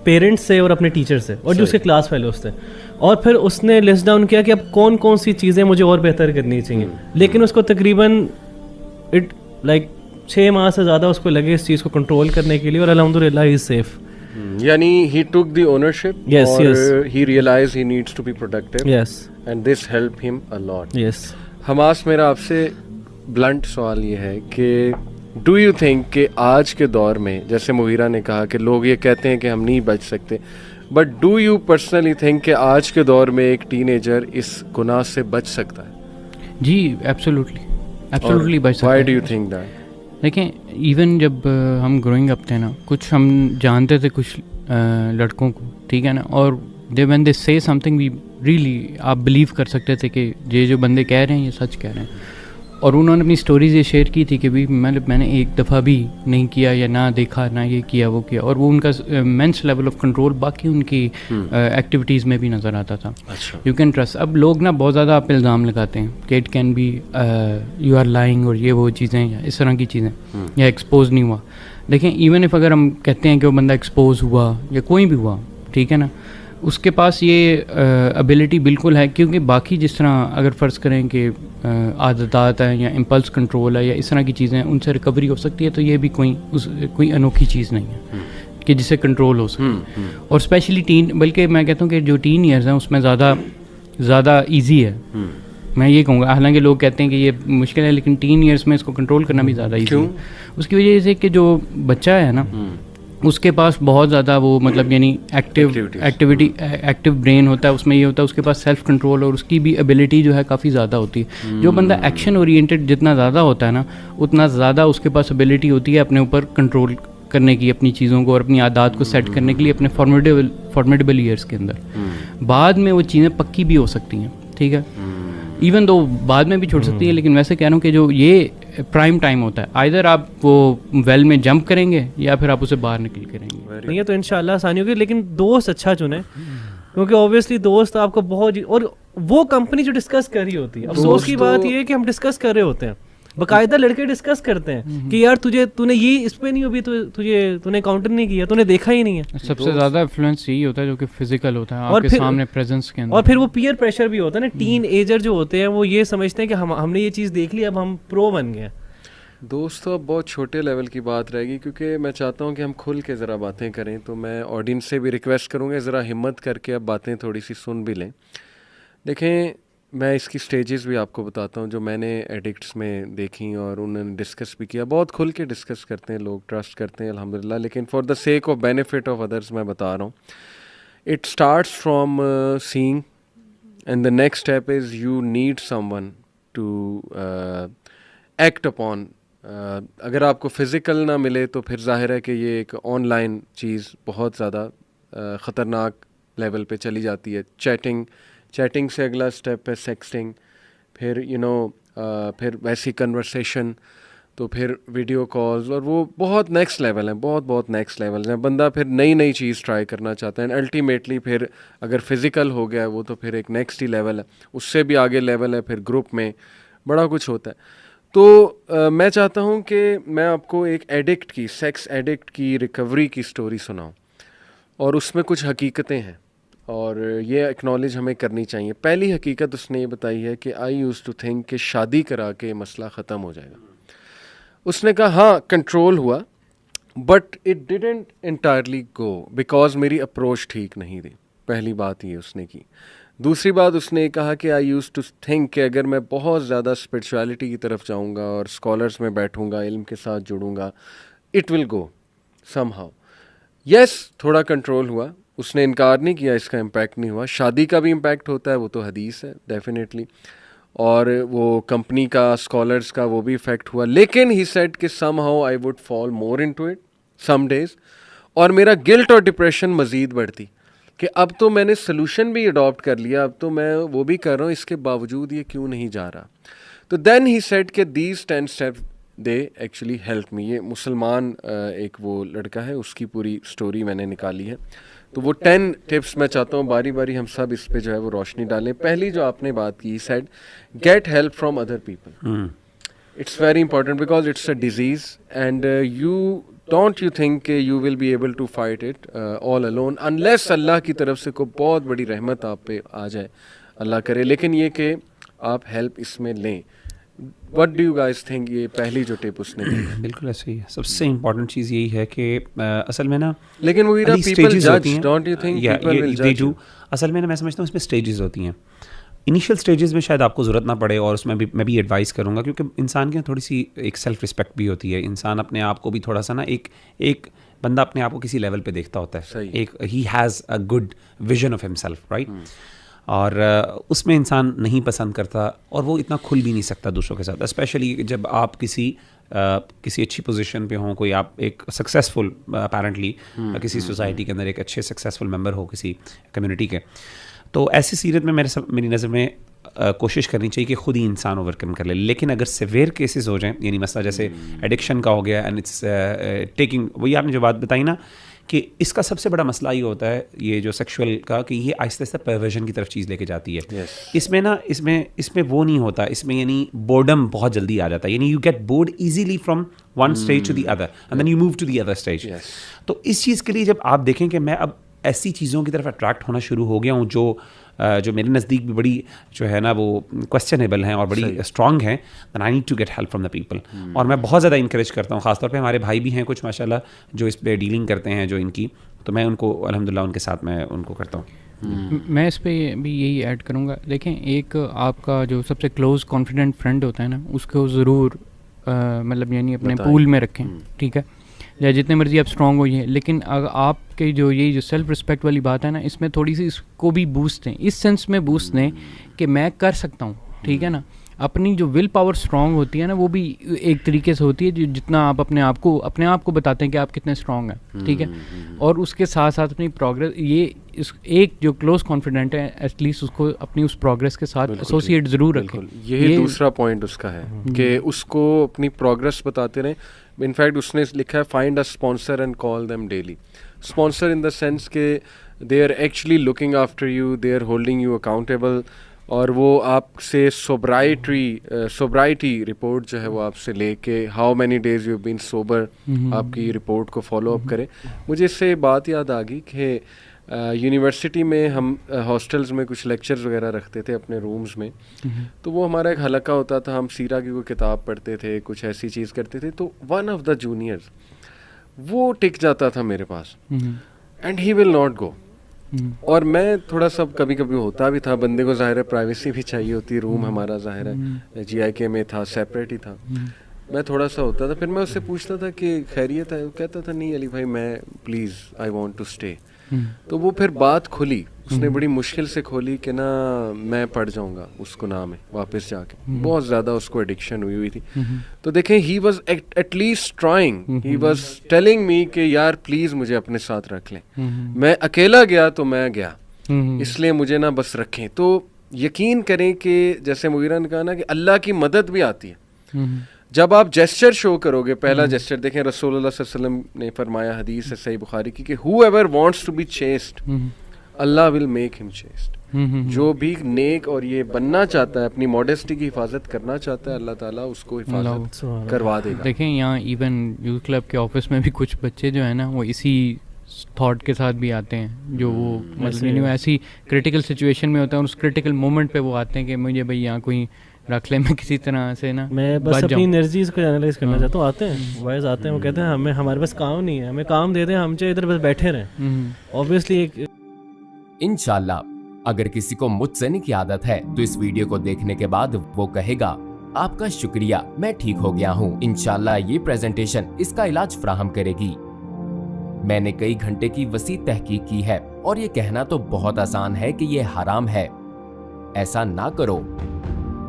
Speaker 6: پیرنٹس سے, اور اپنے ٹیچر سے, اور جو اس کے کلاس فیلوز تھے. اور پھر اس نے لسٹ ڈاؤن کیا کہ اب کون کون سی چیزیں مجھے اور بہتر کرنی چاہیے. لیکن اس کو تقریباً 6 ماہ سے زیادہ اس کو لگے اس چیز کو کنٹرول کرنے کے لیے, اور الحمدللہ he is safe.
Speaker 4: Yani he took the ownership.
Speaker 6: Yes,
Speaker 4: or
Speaker 6: yes.
Speaker 4: He realized he needs to be productive.
Speaker 6: Yes.
Speaker 4: And this helped him a lot.
Speaker 6: Yes.
Speaker 4: Hamas, मेरा आपसे ब्लंट सवाल ये है कि डू यू थिंक कि आज के दौर में, जैसे मुगीरा ने कहा कि लोग ये कहते हैं कि हम नहीं बच सकते, but do you personally think कि आज के दौर में एक टीनेजर इस गुनाह से बच सकता है?
Speaker 9: जी एब्सोल्युटली बच सकता है.
Speaker 4: Why do you think that?
Speaker 9: देखें, इवन जब हम ग्रोइंग अप थे ना, कुछ हम जानते थे कुछ लड़कों को, ठीक है ना, और दे when they say something we really आप बिलीव कर सकते थे कि ये जो बंदे कह रहे हैं ये सच कह रहे हैं. और उन्होंने अपनी स्टोरीज ये शेयर की थी कि भी मैंने एक दफ़ा भी नहीं किया या ना देखा ना ये किया वो किया, और वो उनका इमेंस लेवल ऑफ कंट्रोल बाकी उनकी एक्टिविटीज़ में भी नज़र आता था.
Speaker 4: अच्छा.
Speaker 9: You can trust. अब लोग ना बहुत ज़्यादा आप इल्ज़ाम लगाते हैं कि it can be you are lying और ये वो चीज़ें या इस तरह की चीज़ें, या एक्सपोज नहीं हुआ. देखें, इवन इफ़ अगर हम कहते हैं कि वो बंदा एक्सपोज हुआ या कोई भी हुआ, ठीक है ना, उसके पास ये एबिलिटी बिल्कुल है, क्योंकि बाकी जिस तरह अगर फ़र्ज़ करें कि आदत है या इम्पल्स कंट्रोल है या इस तरह की चीज़ें, उनसे रिकवरी हो सकती है, तो ये भी कोई अनोखी चीज़ नहीं है कि जिसे कंट्रोल हो सके. और स्पेशली बल्कि मैं कहता हूँ कि जो टीन ईयर्स हैं उसमें ज़्यादा ईजी है. मैं ये कहूँगा, हालांकि लोग कहते हैं कि ये मुश्किल है, लेकिन टीन ईयर्स में इसको कंट्रोल करना भी ज़्यादा ईजी है. उसकी वजह से कि जो बच्चा है ना, उसके पास बहुत ज़्यादा वो मतलब यानी एक्टिव ब्रेन होता है, उसमें ये होता है उसके पास सेल्फ कंट्रोल, और उसकी भी एबिलिटी जो है काफ़ी ज़्यादा होती है. जो बंदा एक्शन ओरिएंटेड जितना ज़्यादा होता है ना, उतना ज़्यादा उसके पास एबिलिटी होती है अपने ऊपर कंट्रोल करने की, अपनी चीज़ों को और अपनी आदत को सेट करने के लिए अपने फॉर्मेडेबल ईयर्स के अंदर. बाद में वो चीज़ें पक्की भी हो सकती हैं, ठीक है, इवन दो बाद में भी छोड़ सकती है, लेकिन वैसे कह रहा हूँ कि जो ये प्राइम टाइम होता है, आइदर आप वो वेल में जंप करेंगे या फिर आप उसे बाहर निकल करेंगे.
Speaker 6: नहीं है तो इंशाल्लाह आसानी होगी, लेकिन दोस्त अच्छा चुने, क्योंकि ऑब्वियसली दोस्त आपको बहुत, और वो कंपनी जो डिस्कस कर रही होती है. अफसोस की बात ये है कि हम डिस्कस कर रहे होते हैं, बाकायदा लड़के डिस्कस करते हैं कि यार तूने ये इस पे नहीं, अभी तूने काउंटर नहीं किया, तूने देखा ही नहीं है.
Speaker 9: सबसे ज़्यादा इन्फ्लुएंस यही होता है जो कि फिजिकल होता है, आपके सामने प्रेजेंस के अंदर.
Speaker 6: और फिर वो पीयर प्रेशर भी होता है ना. टीन एजर जो होते हैं वो ये समझते हैं कि हमने ये चीज़ देख ली, अब हम प्रो बन गए.
Speaker 4: दोस्तों, अब बहुत छोटे लेवल की बात रहेगी, क्योंकि मैं चाहता हूँ कि हम खुल के ज़रा बातें करें, तो मैं ऑडियंस से भी रिक्वेस्ट करूँगा ज़रा हिम्मत करके अब बातें थोड़ी सी सुन भी लें. देखें, मैं इसकी स्टेजेस भी आपको बताता हूँ जो मैंने एडिक्ट्स में देखी और उन्होंने डिस्कस भी किया. बहुत खुल के डिस्कस करते हैं लोग, ट्रस्ट करते हैं अल्हम्दुलिल्लाह, लेकिन for the sake of benefit of others मैं बता रहा हूँ. It starts from seeing, and the next step is you need someone to act upon. अगर आपको फ़िज़िकल ना मिले तो फिर ज़ाहिर है कि ये एक ऑनलाइन चीज़ बहुत ज़्यादा ख़तरनाक लेवल पे चली जाती है. चैटिंग से अगला स्टेप है सेक्सटिंग, फिर फिर वैसी कन्वर्सेशन, तो फिर वीडियो कॉल्स, और वो बहुत नेक्स्ट लेवल है, बहुत नेक्स्ट लेवल है. बंदा फिर नई चीज़ ट्राई करना चाहता है, एंड अल्टीमेटली फिर अगर फिज़िकल हो गया वो तो फिर एक नेक्स्ट ही लेवल है. उससे भी आगे लेवल है फिर ग्रुप में, बड़ा कुछ होता है. तो मैं चाहता हूँ कि मैं आपको एक सेक्स एडिक्ट की रिकवरी की स्टोरी सुनाऊँ, और उसमें कुछ हकीकतें हैं और ये एक्नॉलेज हमें करनी चाहिए. पहली हकीकत उसने ये बताई है कि आई यूज़ टू थिंक कि शादी करा के मसला ख़त्म हो जाएगा. उसने कहा हाँ कंट्रोल हुआ, but it didn't entirely go because मेरी अप्रोच ठीक नहीं थी. पहली बात ये उसने की. दूसरी बात उसने कहा कि आई यूज़ टू थिंक कि अगर मैं बहुत ज़्यादा स्पिरिचुअलिटी की तरफ जाऊँगा और स्कॉलर्स में बैठूँगा, इल्म के साथ जुड़ूँगा, it will go somehow. Yes, थोड़ा कंट्रोल हुआ, उसने इनकार नहीं किया इसका इम्पैक्ट नहीं हुआ. शादी का भी इम्पैक्ट होता है, वो तो हदीस है डेफिनेटली, और वो कंपनी का, स्कॉलर्स का, वो भी इफ़ेक्ट हुआ. लेकिन ही सेड कि somehow I would fall more into it some days, और मेरा गिल्ट और डिप्रेशन मज़ीद बढ़ती कि अब तो मैंने सोल्यूशन भी अडॉप्ट कर लिया, अब तो मैं वो भी कर रहा हूँ, इसके बावजूद ये क्यों नहीं जा रहा. तो देन ही सेड कि these 10 steps they actually help me. ये मुसलमान एक वो लड़का है, उसकी पूरी स्टोरी मैंने निकाली है. तो वो 10 टिप्स मैं चाहता हूँ बारी बारी हम सब इस पे जो है वो रोशनी डालें. पहली जो आपने बात की, said get help from other people. It's very important because it's a disease, and don't you think you will be able to fight it all alone, unless अल्लाह की तरफ से कोई बहुत बड़ी रहमत आप पे आ जाए, अल्लाह करे. लेकिन ये कि आप हेल्प इसमें लें. What do you guys think ये पहली जो टिप उसने दी?
Speaker 8: बिल्कुल ऐसे ही है। सबसे इम्पोर्टेंट चीज़ यही है कि असल में ना,
Speaker 4: लेकिन वो पीपल जज, don't you think people will जज यू?
Speaker 8: असल में ना मैं समझता हूँ इसमें स्टेजेस होती हैं। इनिशियल स्टेजेस में शायद आपको ज़रूरत ना पड़े, और उसमें भी मैं भी एडवाइस करूँगा, क्योंकि इंसान के थोड़ी सी एक सेल्फ रिस्पेक्ट भी होती है। इंसान अपने आप को भी थोड़ा सा ना, एक बंदा अपने आप को किसी लेवल पे देखता होता है, एक he has a good vision of himself, right? और उसमें इंसान नहीं पसंद करता, और वो इतना खुल भी नहीं सकता दूसरों के साथ, स्पेशली जब आप किसी अच्छी पोजीशन पे हों, कोई आप एक सक्सेसफुल अपेरेंटली किसी सोसाइटी के अंदर एक अच्छे सक्सेसफुल मेंबर हो किसी कम्युनिटी के, तो ऐसी सीरत में मेरी नज़र में कोशिश करनी चाहिए कि खुद ही इंसान ओवरकम कर ले। लेकिन अगर सिवियर केसेस हो जाएं, यानी मसला जैसे एडिक्शन का हो गया, एंड इट्स टेकिंग, वही आपने जो बात बताई ना कि इसका सबसे बड़ा मसला ये होता है, ये जो सेक्सुअल का, कि ये आहिस्ता आहिस्ता परवर्जन की तरफ चीज़ लेके जाती है। इसमें ना इसमें वो नहीं होता, इसमें यानी बोर्डम बहुत जल्दी आ जाता है, यानी you get bored easily from one stage to the other and then you move to the other stage. तो इस चीज़ के लिए जब आप देखें कि मैं अब ऐसी चीज़ों की तरफ अट्रैक्ट होना शुरू हो गया हूँ जो मेरे नज़दीक भी बड़ी जो है ना वो क्वेश्चनेबल हैं और बड़ी स्ट्रॉन्ग हैं, then I need to get help from the people. और मैं बहुत ज़्यादा इंकरेज करता हूँ, ख़ासतौर पे हमारे भाई भी हैं कुछ माशाल्लाह जो इस पे डीलिंग करते हैं, जो इनकी, तो मैं उनको अल्हम्दुलिल्लाह उनके साथ मैं उनको करता हूँ।
Speaker 9: मैं इस पे भी यही ऐड करूँगा, देखें एक आपका जो सबसे क्लोज कॉन्फिडेंट फ्रेंड होता है ना, उसको ज़रूर मतलब यानी अपने पूल में रखें, ठीक है, या जितने मर्जी आप स्ट्रॉन्ग होइए, लेकिन अगर आपके जो यही जो सेल्फ रिस्पेक्ट वाली बात है ना, इसमें थोड़ी सी इसको भी बूस्ट दें, इस सेंस में बूस्ट दें कि मैं कर सकता हूँ, ठीक है ना। अपनी जो विल पावर स्ट्रॉन्ग होती है ना, वो भी एक तरीके से होती है जो जितना आप अपने आप को बताते हैं कि आप कितने स्ट्रॉन्ग हैं, ठीक है, और उसके साथ साथ अपनी प्रोग्रेस, ये एक जो क्लोज कॉन्फिडेंट है एटलीस्ट उसको अपनी उस प्रोग्रेस के साथ एसोसिएट ज़रूर रखें।
Speaker 4: यही दूसरा पॉइंट उसका है कि उसको अपनी प्रोग्रेस बताते रहें। इनफैक्ट उसने लिखा है find a sponsor and call them daily. Sponsor in the sense के they are actually looking after you, they are holding you accountable, और वो आपसे सोब्राइटी रिपोर्ट जो है वो आपसे लेके how many days you been sober आपकी रिपोर्ट को फॉलो अप करें। मुझे इससे बात याद आ गई कि यूनिवर्सिटी में हम हॉस्टल्स में कुछ लेक्चर्स वगैरह रखते थे अपने रूम्स में, तो वो हमारा एक हलका होता था, हम सीरा की कोई किताब पढ़ते थे, कुछ ऐसी चीज़ करते थे, तो वन ऑफ द जूनियर्स वो टिक जाता था मेरे पास and he will not go. और मैं थोड़ा सा कभी कभी होता भी था, बंदे को ज़ाहिर है प्राइवेसी भी चाहिए होती है, रूम हमारा ज़ाहिर है GIK में था, सेपरेट ही था, मैं थोड़ा सा होता था, फिर मैं उससे पूछता था कि खैरियत है, वो कहता था नहीं अली भाई मैं please I want to stay. तो वो फिर बात खुली, उसने बड़ी मुश्किल से खोली कि ना मैं पढ़ जाऊंगा उस गुनाह में वापस जाके, बहुत ज़्यादा उसको एडिक्शन हुई थी। तो देखें he was at least trying, he was telling me कि यार प्लीज़ मुझे अपने साथ रख लें, मैं अकेला गया तो मैं गया, इसलिए मुझे ना बस रखें। तो यकीन करें कि जैसे मुगीरा ने कहा ना कि अल्लाह की मदद भी आती है जब आप जेस्चर शो करोगे। पहला जेस्चर देखें, रसूलुल्लाह सल्लल्लाहु अलैहि वसल्लम ने फरमाया हदीस है सही बुखारी की कि whoever wants to be chaste Allah will make him chaste. जो भी नेक और ये बनना चाहता है, अपनी मॉडेस्टी की हिफाजत करना चाहता है, अल्लाह ताला उसको हिफाजत करवा देगा।
Speaker 9: देखें यहाँ इवन यूथ क्लब के ऑफिस में भी कुछ बच्चे जो है ना वो इसी थॉट के साथ भी आते हैं, जो वो मतलब ऐसी क्रिटिकल सिचुएशन में होता है और उस क्रिटिकल मोमेंट पे वो आते हैं कि मुझे भाई यहाँ कोई रख ले, मैं किसी तरह से ना
Speaker 6: मैं बस अपनी एनर्जीज को एनालाइज करना चाहता हूँ। आते हैं वॉइस आते हैं, वो कहते हैं हमें हमारे पास काम नहीं है, हमें काम दे दें, हम चाहे इधर बस बैठे रहें। ऑब्वियसली एक
Speaker 3: इंशाल्लाह अगर किसी को मुझसे नहीं की आदत है तो इस वीडियो को देखने के बाद वो कहेगा आपका शुक्रिया, मैं ठीक हो गया हूँ। इंशाल्लाह ये प्रेजेंटेशन इसका इलाज फराहम करेगी। मैंने कई घंटे की वसी तहकीक की है और ये कहना तो बहुत आसान है कि ये हराम है, ऐसा ना करो,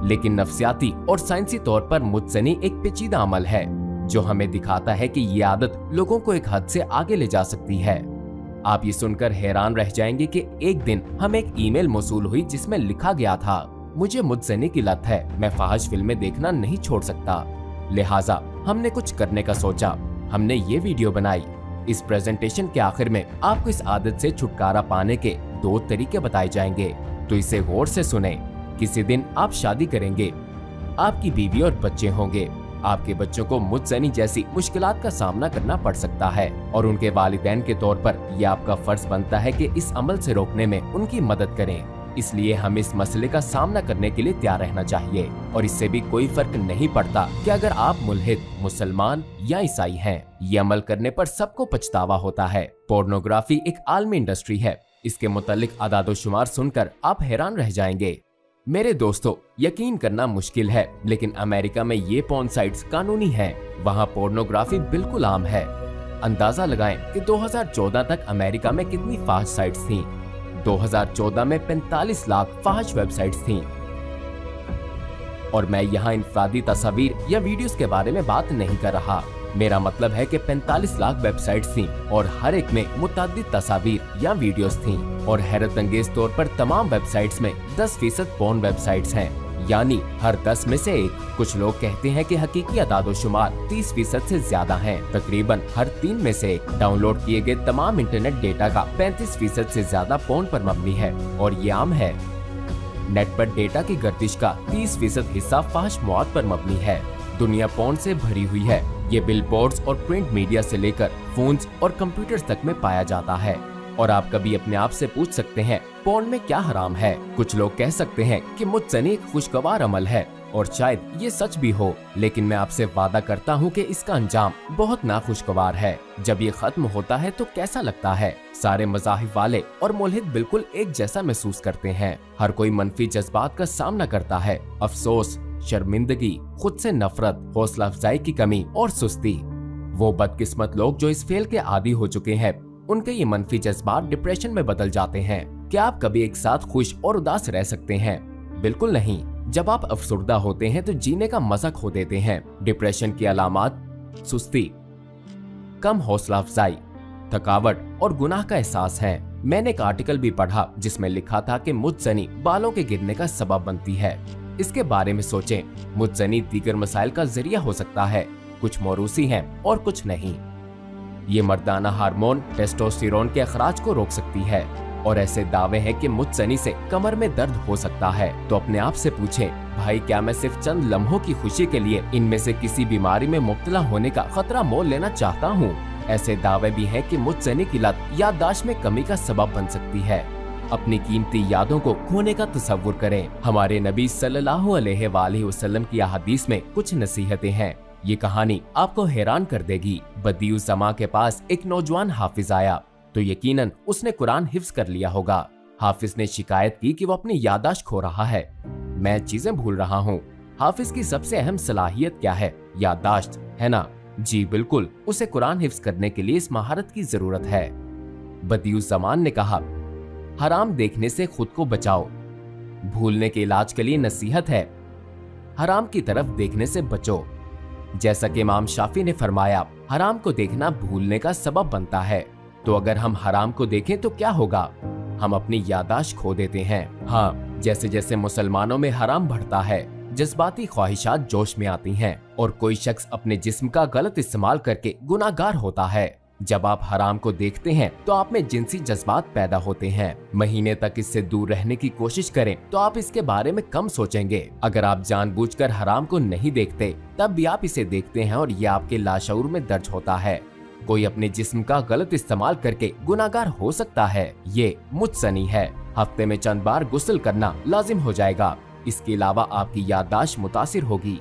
Speaker 3: लेकिन नफ्सियाती और साइंसी तौर पर मुझसनी एक पेचीदा अमल है जो हमें दिखाता है कि ये आदत लोगों को एक हद से आगे ले जा सकती है। आप ये सुनकर हैरान रह जाएंगे कि एक दिन हमें एक ईमेल मौसूल हुई जिसमें लिखा गया था मुझे मुझसनी की लत है, मैं फाहिश फिल्में देखना नहीं छोड़ सकता, लिहाजा हमने कुछ करने का सोचा, हमने ये वीडियो बनाई। इस प्रेजेंटेशन के आखिर में आपको इस आदत से छुटकारा पाने के 2 तरीके बताए जाएंगे, तो इसे गौर से सुने। किसी दिन आप शादी करेंगे, आपकी बीवी और बच्चे होंगे, आपके बच्चों को मुझसनी जैसी मुश्किलात का सामना करना पड़ सकता है और उनके वालिदैन के तौर पर यह आपका फर्ज बनता है कि इस अमल से रोकने में उनकी मदद करें। इसलिए हमें इस मसले का सामना करने के लिए तैयार रहना चाहिए। और इससे भी कोई फर्क नहीं पड़ता कि अगर आप मुल्हिद, मुसलमान या ईसाई हैं। ये अमल करने पर सबको पछतावा होता है। पोर्नोग्राफी एक आलमी इंडस्ट्री है। इसके मुतालिक आदादोशुमार सुनकर आप हैरान रह जाएंगे। मेरे दोस्तों, यकीन करना मुश्किल है, लेकिन अमेरिका में ये पॉर्न साइट्स कानूनी हैं। वहाँ पोर्नोग्राफी बिल्कुल आम है। अंदाजा लगाएं कि 2014 तक अमेरिका में कितनी फाहश साइट्स थीं। 2014 में 45 लाख फाहश वेबसाइट्स थीं। और मैं यहाँ इंफरादी तस्वीर या वीडियोस के बारे में बात नहीं कर रहा। मेरा मतलब है कि 45 लाख वेबसाइट्स थीं और हर एक में मुतअद्दिद तस्वीर या वीडियोस थीं। और हैरत अंगेज तौर पर तमाम वेबसाइट्स में 10% पोर्न वेबसाइट्स हैं, यानी हर 10 में से एक। कुछ लोग कहते हैं कि हकीकी अदादोशुमार 30% से ज्यादा हैं। तकरीबन हर 3 में से एक। डाउनलोड किए गए तमाम इंटरनेट डेटा का 35% से ज्यादा पोर्न पर मबनी है और ये आम है। नेट पर डेटा की गर्दिश का 30% हिस्सा फाहश मौत पर मबनी है। दुनिया पोर्न से भरी हुई है। ये बिलबोर्ड्स और प्रिंट मीडिया से लेकर फोन्स और कंप्यूटर्स तक में पाया जाता है। और आप कभी अपने आप से पूछ सकते हैं, पोर्न में क्या हराम है? कुछ लोग कह सकते हैं कि मुतज़नी एक खुशगवार अमल है, और शायद ये सच भी हो, लेकिन मैं आपसे वादा करता हूँ कि इसका अंजाम बहुत नाखुशगवार है। जब ये खत्म होता है तो कैसा लगता है? सारे मज़ाहिब वाले और मुल्हिद बिल्कुल एक जैसा महसूस करते हैं। हर कोई मनफी जज्बात का सामना करता है। अफसोस, शर्मिंदगी, खुद से नफरत, हौसला अफजाई की कमी और सुस्ती। वो बदकिस्मत लोग जो इस फेल के आदी हो चुके हैं, उनके ये मनफी जज्बात डिप्रेशन में बदल जाते हैं। क्या आप कभी एक साथ खुश और उदास रह सकते हैं? बिल्कुल नहीं। जब आप अफसुर्दा होते हैं तो जीने का मजा खो देते हैं। डिप्रेशन की अलामात सुस्ती, कम हौसला अफजाई, थकावट और गुनाह का एहसास है। मैंने एक आर्टिकल भी पढ़ा जिसमें लिखा था कि मुतज़नी बालों के गिरने का सबब बनती है। इसके बारे में सोचें। मुतज़नी दीगर मसाइल का जरिया हो सकता है। कुछ मौरूसी हैं और कुछ नहीं। ये मर्दाना हार्मोन टेस्टोस्टेरोन के अखराज को रोक सकती है। और ऐसे दावे हैं कि मुतज़नी से कमर में दर्द हो सकता है। तो अपने आप से पूछें, भाई क्या मैं सिर्फ चंद लम्हों की खुशी के लिए इनमें से किसी बीमारी में मुब्तला होने का खतरा मोल लेना चाहता हूँ? ऐसे दावे भी हैं कि मुतज़नी की लत याददाश्त में कमी का सबब बन सकती है। अपनी कीमती यादों को खोने का तसव्वुर करें। हमारे नबी सल्लल्लाहु अलैहि वसल्लम की अहादीस में कुछ नसीहतें हैं। ये कहानी आपको हैरान कर देगी। बदियु ज़मा के पास एक नौजवान हाफिज आया तो यकीनन उसने कुरान हिफ्ज कर लिया होगा। हाफिज ने शिकायत की कि वो अपनी याददाश्त खो रहा है, मैं चीजें भूल रहा हूँ। हाफिज की सबसे अहम सलाहियत क्या है? याददाश्त, है ना? जी बिल्कुल, उसे कुरान हिफ्ज करने के लिए इस महारत की जरूरत है। बदियु ज़मान ने कहा, हराम देखने से खुद को बचाओ। भूलने के इलाज के लिए नसीहत है, हराम की तरफ देखने से बचो। जैसा कि इमाम शाफी ने फरमाया, हराम को देखना भूलने का सबब बनता है। तो अगर हम हराम को देखें तो क्या होगा? हम अपनी याददाश्त खो देते हैं। हाँ, जैसे जैसे मुसलमानों में हराम बढ़ता है, जज्बाती ख्वाहिशात जोश में आती हैं और कोई शख्स अपने जिस्म का गलत इस्तेमाल करके गुनाहगार होता है। जब आप हराम को देखते हैं तो आप में जिनसी जज्बात पैदा होते हैं। महीने तक इससे दूर रहने की कोशिश करें तो आप इसके बारे में कम सोचेंगे। अगर आप जानबूझकर हराम को नहीं देखते तब भी आप इसे देखते हैं और ये आपके लाशऊर में दर्ज होता है। कोई अपने जिस्म का गलत इस्तेमाल करके गुनाहगार हो सकता है, ये मुतज़नी है। हफ्ते में चंद बार गुस्ल करना लाजिम हो जाएगा। इसके अलावा आपकी याददाश्त मुतासिर होगी।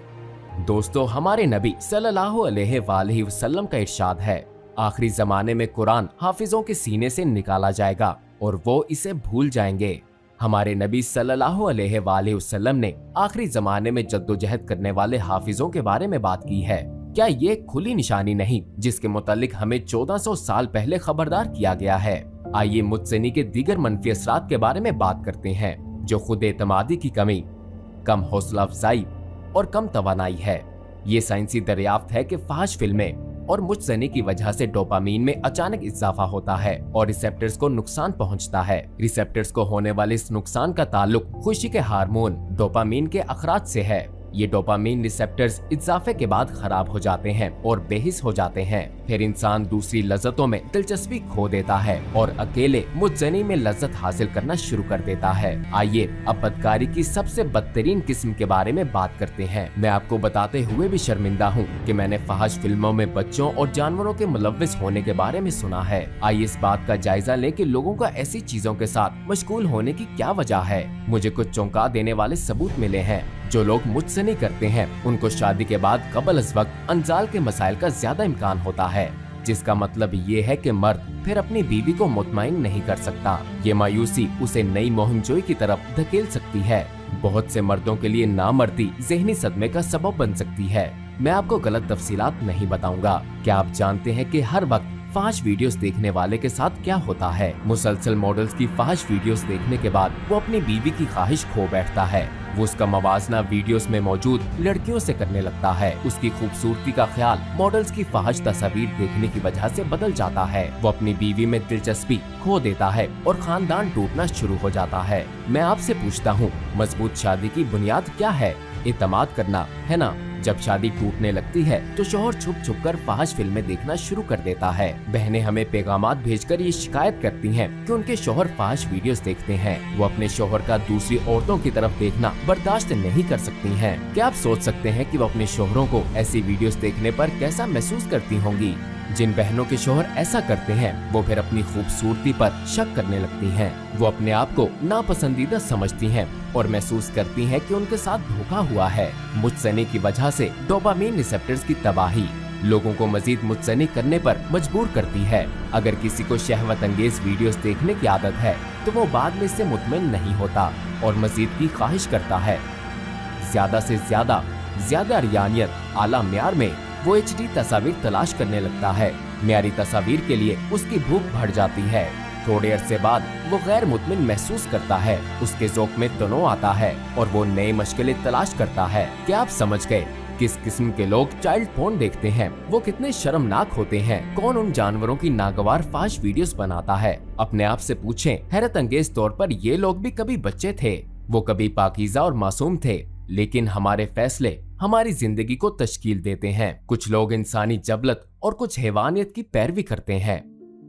Speaker 3: दोस्तों, हमारे नबी सल्लल्लाहु अलैहि वसल्लम का इरशाद है, आखिरी जमाने में कुरान हाफिजों के सीने से निकाला जाएगा और वो इसे भूल जाएंगे। हमारे नबी सल्लल्लाहु अलैहि वसल्लम ने आखिरी जमाने में जद्दोजहद करने वाले हाफिजों के बारे में बात की है। क्या ये खुली निशानी नहीं जिसके मुतालिक हमें 1400 साल पहले खबरदार किया गया है? आइए मुतज़नी के दीगर मनफी असरात के बारे में बात करते हैं, जो खुद एतमादी की कमी, कम हौसला अफजाई और कम तवानाई है। ये साइंसी दरियाफ्त है कि फाहश फिल्में और मुतज़नी की वजह से डोपामीन में अचानक इजाफा होता है और रिसेप्टर्स को नुकसान पहुंचता है। रिसेप्टर्स को होने वाले इस नुकसान का ताल्लुक खुशी के हार्मोन डोपामीन के अखराज से है। ये डोपामीन रिसेप्टर्स इजाफे के बाद खराब हो जाते हैं और बेहिस हो जाते हैं। फिर इंसान दूसरी लज्जतों में दिलचस्पी खो देता है और अकेले मुतज़नी में लज्जत हासिल करना शुरू कर देता है। आइए अब बदकारी की सबसे बदतरीन किस्म के बारे में बात करते हैं। मैं आपको बताते हुए भी शर्मिंदा हूँ कि मैंने फहश फिल्मों में बच्चों और जानवरों के मुलव्विस होने के बारे में सुना है। आइए इस बात का जायजा लें कि लोगों का ऐसी चीजों के साथ मशगूल होने की क्या वजह है। मुझे कुछ चौंका देने वाले सबूत मिले हैं। जो लोग मुझसे नहीं करते हैं उनको शादी के बाद कबल अज़ वक्त अंजाल के मसाइल का ज्यादा इम्कान होता है, जिसका मतलब ये है कि मर्द फिर अपनी बीवी को मुतमईन नहीं कर सकता। ये मायूसी उसे नई मुहिमजोई की तरफ धकेल सकती है। बहुत से मर्दों के लिए नामर्दी ज़हनी सदमे का सबब बन सकती है। मैं आपको गलत तफसीलात नहीं बताऊंगा। क्या आप जानते हैं कि हर वक्त फहश वीडियोस देखने वाले के साथ क्या होता है? मुसलसल मॉडल्स की फहश वीडियोस देखने के बाद वो अपनी बीवी की ख्वाहिश खो बैठता है। वो उसका मवाजना वीडियोस में मौजूद लड़कियों से करने लगता है। उसकी खूबसूरती का ख्याल मॉडल्स की फहश तस्वीर देखने की वजह से बदल जाता है। वो अपनी बीवी में दिलचस्पी खो देता है और खानदान टूटना शुरू हो जाता है। मैं आपसे पूछता हूँ, मजबूत शादी की बुनियाद क्या है? इत्मीनान करना, है ना? जब शादी टूटने लगती है तो शौहर छुप छुप कर फहश फिल्में देखना शुरू कर देता है। बहनें हमें पैगामात भेजकर ये शिकायत करती हैं कि उनके शौहर फहश वीडियोस देखते हैं। वो अपने शौहर का दूसरी औरतों की तरफ देखना बर्दाश्त नहीं कर सकती हैं। क्या आप सोच सकते हैं कि वो अपने शौहरों को ऐसी वीडियोस देखने पर कैसा महसूस करती होंगी? जिन बहनों के शौहर ऐसा करते हैं वो फिर अपनी खूबसूरती पर शक करने लगती हैं। वो अपने आप को नापसंदीदा समझती हैं और महसूस करती हैं कि उनके साथ धोखा हुआ है। मुतज़नी की वजह से डोपामीन रिसेप्टर्स की तबाही लोगों को मजीद मुतज़नी करने पर मजबूर करती है। अगर किसी को शहवत अंगेज वीडियोस देखने की आदत है तो वो बाद में इससे मुतमईन नहीं होता और मजीद की ख्वाहिश करता है। ज्यादा से ज्यादा अरियानियत, आला म्यार में वो HD तस्वीर तलाश करने लगता है। म्यारी तस्वीर के लिए उसकी भूख बढ़ जाती है। थोड़े अरसे बाद वो गैर मुतमिन महसूस करता है। उसके ज़ौक़ में तनो आता है और वो नई मशगलें तलाश करता है। क्या आप समझ गए किस किस्म के लोग चाइल्ड पोर्न देखते हैं? वो कितने शर्मनाक होते हैं। कौन उन जानवरों की नागवार फहश वीडियोस बनाता है? अपने आप से पूछें। हैरत अंगेज तौर पर ये लोग भी कभी बच्चे थे। वो कभी पाकीज़ा और मासूम थे, लेकिन हमारे फैसले हमारी जिंदगी को तश्कील देते हैं। कुछ लोग इंसानी जबलत और कुछ हैवानियत की पैरवी करते हैं।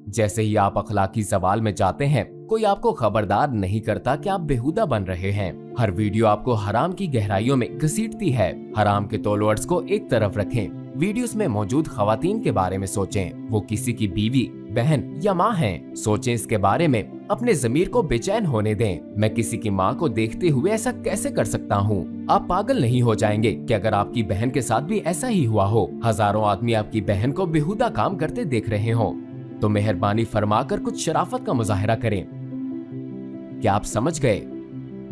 Speaker 3: जैसे ही आप अखलाकी सवाल में जाते हैं, कोई आपको खबरदार नहीं करता कि आप बेहुदा बन रहे हैं। हर वीडियो आपको हराम की गहराइयों में घसीटती है। हराम के टॉलवर्ड्स को एक तरफ रखें, वीडियोस में मौजूद खवातीन के बारे में सोचें। वो किसी की बीवी, बहन या माँ हैं। सोचें इसके बारे में, अपने ज़मीर को बेचैन होने दें। मैं किसी की माँ को देखते हुए ऐसा कैसे कर सकता हूँ? आप पागल नहीं हो जाएंगे कि अगर आपकी बहन के साथ भी ऐसा ही हुआ हो? हजारों आदमी आपकी बहन को बेहुदा काम करते देख रहे हो तो मेहरबानी फरमाकर कुछ शराफत का मुजाहरा करें। क्या आप समझ गए?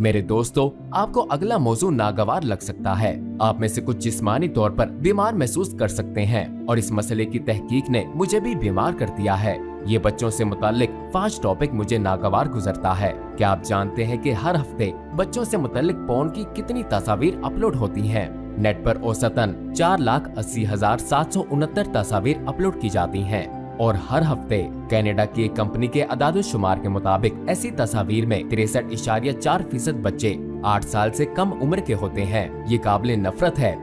Speaker 3: मेरे दोस्तों, आपको अगला मौजू नागवार लग सकता है। आप में से कुछ जिस्मानी तौर पर बीमार महसूस कर सकते हैं और इस मसले की तहकीक ने मुझे भी बीमार कर दिया है। ये बच्चों से मुताल्लिक फहश टॉपिक मुझे नागवार गुजरता है। क्या आप जानते हैं कि हर हफ्ते बच्चों से मुताल्लिक पोर्न की कितनी तस्वीर अपलोड होती हैं? नेट पर औसतन 4,80,769 तस्वीर अपलोड की जाती हैं और हर हफ्ते कनाडा की एक कंपनी के अदाद-ओ-शुमार के मुताबिक ऐसी तस्वीर में 63.4% बच्चे 8 साल से कम उम्र के होते हैं। ये काबिल नफरत है।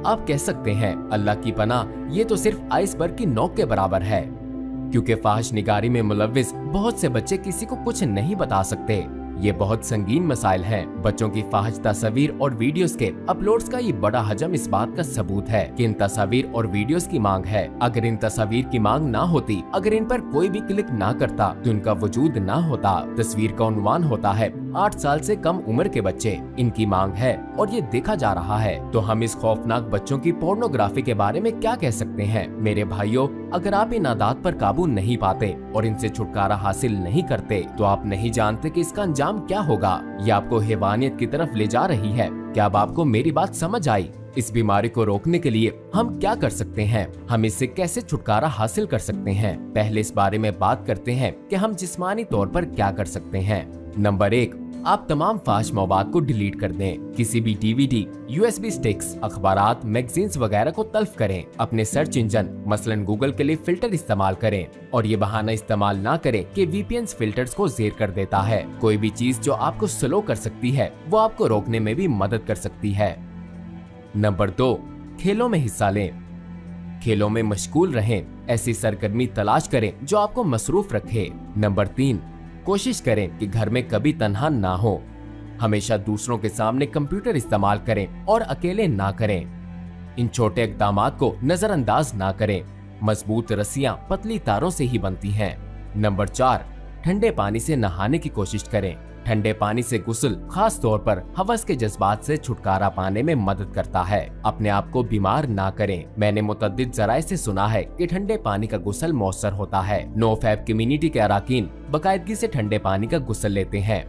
Speaker 3: आप कह सकते हैं, अल्लाह की पनाह, ये तो सिर्फ आइसबर्ग की नोक के बराबर है, क्योंकि फहश निगारी में मुलव्विस बहुत से बच्चे किसी को कुछ नहीं बता सकते। ये बहुत संगीन मसाइल हैं। बच्चों की फहश तस्वीर और वीडियोस के अपलोड्स का ये बड़ा हजम इस बात का सबूत है कि इन तस्वीर और वीडियोस की मांग है। अगर इन तस्वीर की मांग ना होती, अगर इन पर कोई भी क्लिक ना करता तो इनका वजूद ना होता। तस्वीर का उन्वान होता है 8 साल से कम उम्र के बच्चे। इनकी मांग है और ये देखा जा रहा है। तो हम इस खौफनाक बच्चों की पोर्नोग्राफी के बारे में क्या कह सकते हैं? मेरे भाइयों, अगर आप इन आदात पर काबू नहीं पाते और इनसे छुटकारा हासिल नहीं करते तो आप नहीं जानते कि इसका अंजाम क्या होगा। ये आपको हैवानियत की तरफ ले जा रही है। क्या अब आपको मेरी बात समझ आई? इस बीमारी को रोकने के लिए हम क्या कर सकते हैं? हम इससे कैसे छुटकारा हासिल कर सकते हैं? पहले इस बारे में बात करते हैं कि हम जिस्मानी तौर पर क्या कर सकते हैं। नंबर 1, आप तमाम फहश मवाद को डिलीट कर दें। किसी भी DVD, USB स्टिक्स, अखबारात, मैगजीन्स वगैरह को तल्फ करें। अपने सर्च इंजन मसलन गूगल के लिए फिल्टर इस्तेमाल करें और ये बहाना इस्तेमाल ना करें कि VPN फिल्टर्स को ज़ेर कर देता है। कोई भी चीज जो आपको स्लो कर सकती है वो आपको रोकने में भी मदद कर सकती है। नंबर 2, खेलों में हिस्सा लें। खेलों में मशगूल रहें, ऐसी सरगर्मी तलाश करें जो आपको मसरूफ रखे। नंबर 3, कोशिश करें कि घर में कभी तन्हा ना हो। हमेशा दूसरों के सामने कंप्यूटर इस्तेमाल करें और अकेले ना करें। इन छोटे इक़दामात को नजरअंदाज ना करें। मजबूत रस्सियां पतली तारों से ही बनती हैं। नंबर 4, ठंडे पानी से नहाने की कोशिश करें। ठंडे पानी से गुस्ल खास तौर पर हवस के जज्बात से छुटकारा पाने में मदद करता है। अपने आप को बीमार ना करें। मैंने मुतअद्दिद ज़राए से सुना है कि ठंडे पानी का गुस्ल मौसर होता है। नोफैब कम्युनिटी के अराकीन बाकायदगी से ठंडे पानी का गुस्ल लेते हैं।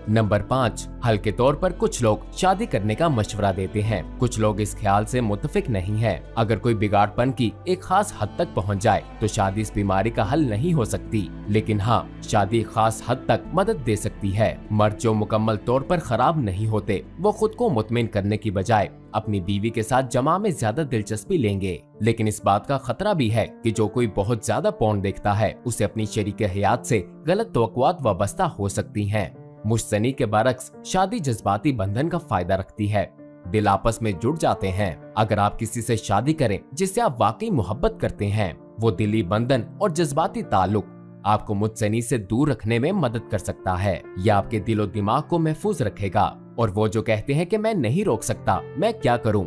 Speaker 3: नंबर 5, हल्के तौर पर कुछ लोग शादी करने का मशवरा देते हैं। कुछ लोग इस ख्याल से मुत्तफिक नहीं है। अगर कोई बिगाड़पन की एक खास हद तक पहुंच जाए तो शादी इस बीमारी का हल नहीं हो सकती, लेकिन हाँ, शादी खास हद तक मदद दे सकती है। मर्द जो मुकम्मल तौर पर खराब नहीं होते, वो खुद को मुतमिन करने की बजाय अपनी बीवी के साथ जमा में ज्यादा दिलचस्पी लेंगे। लेकिन इस बात का खतरा भी है कि जो कोई बहुत ज्यादा पॉर्न देखता है, उसे अपनी शरीके हयात से गलत तवक्कुआत वाबस्ता हो सकती हैं। मुश्तनी के बरक्स शादी जज्बाती बंधन का फायदा रखती है। दिल आपस में जुड़ जाते हैं। अगर आप किसी से शादी करें जिससे आप वाकई मोहब्बत करते हैं, वो दिली बंधन और जज्बाती ताल्लुक आपको मुश्तनी से दूर रखने में मदद कर सकता है। यह आपके दिलो दिमाग को महफूज रखेगा। और वो जो कहते हैं कि मैं नहीं रोक सकता, मैं क्या करूं,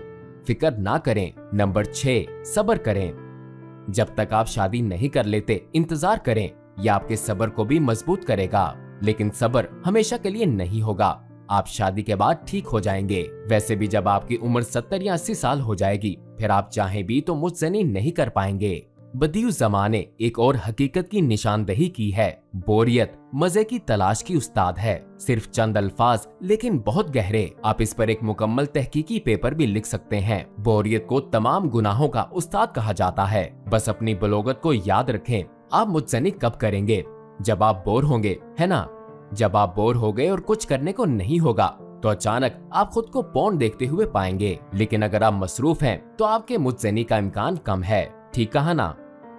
Speaker 3: फिक्र ना करें। नंबर 6, सब्र करें। जब तक आप शादी नहीं कर लेते, इंतजार करें। यह आपके सब्र को भी मजबूत करेगा। लेकिन सब्र हमेशा के लिए नहीं होगा। आप शादी के बाद ठीक हो जाएंगे। वैसे भी जब आपकी उम्र 70 या 80 साल हो जाएगी, फिर आप चाहें भी तो मुझसे नहीं कर पाएंगे। बदियु ज़माने एक और हकीकत की निशानदही की है। बोरियत मजे की तलाश की उस्ताद है। सिर्फ चंद अल्फाज लेकिन बहुत गहरे। आप इस पर एक मुकम्मल तहकीकी पेपर भी लिख सकते हैं। बोरियत को तमाम गुनाहों का उस्ताद कहा जाता है। बस अपनी बलोगत को याद रखें। आप मुझसे कब करेंगे? जब आप बोर होंगे, है ना? जब आप बोर हो गए और कुछ करने को नहीं होगा, तो अचानक आप खुद को पॉर्न देखते हुए पाएंगे। लेकिन अगर आप मसरूफ हैं, तो आपके मुझसे का इम्कान कम है। ठीक कहा ना?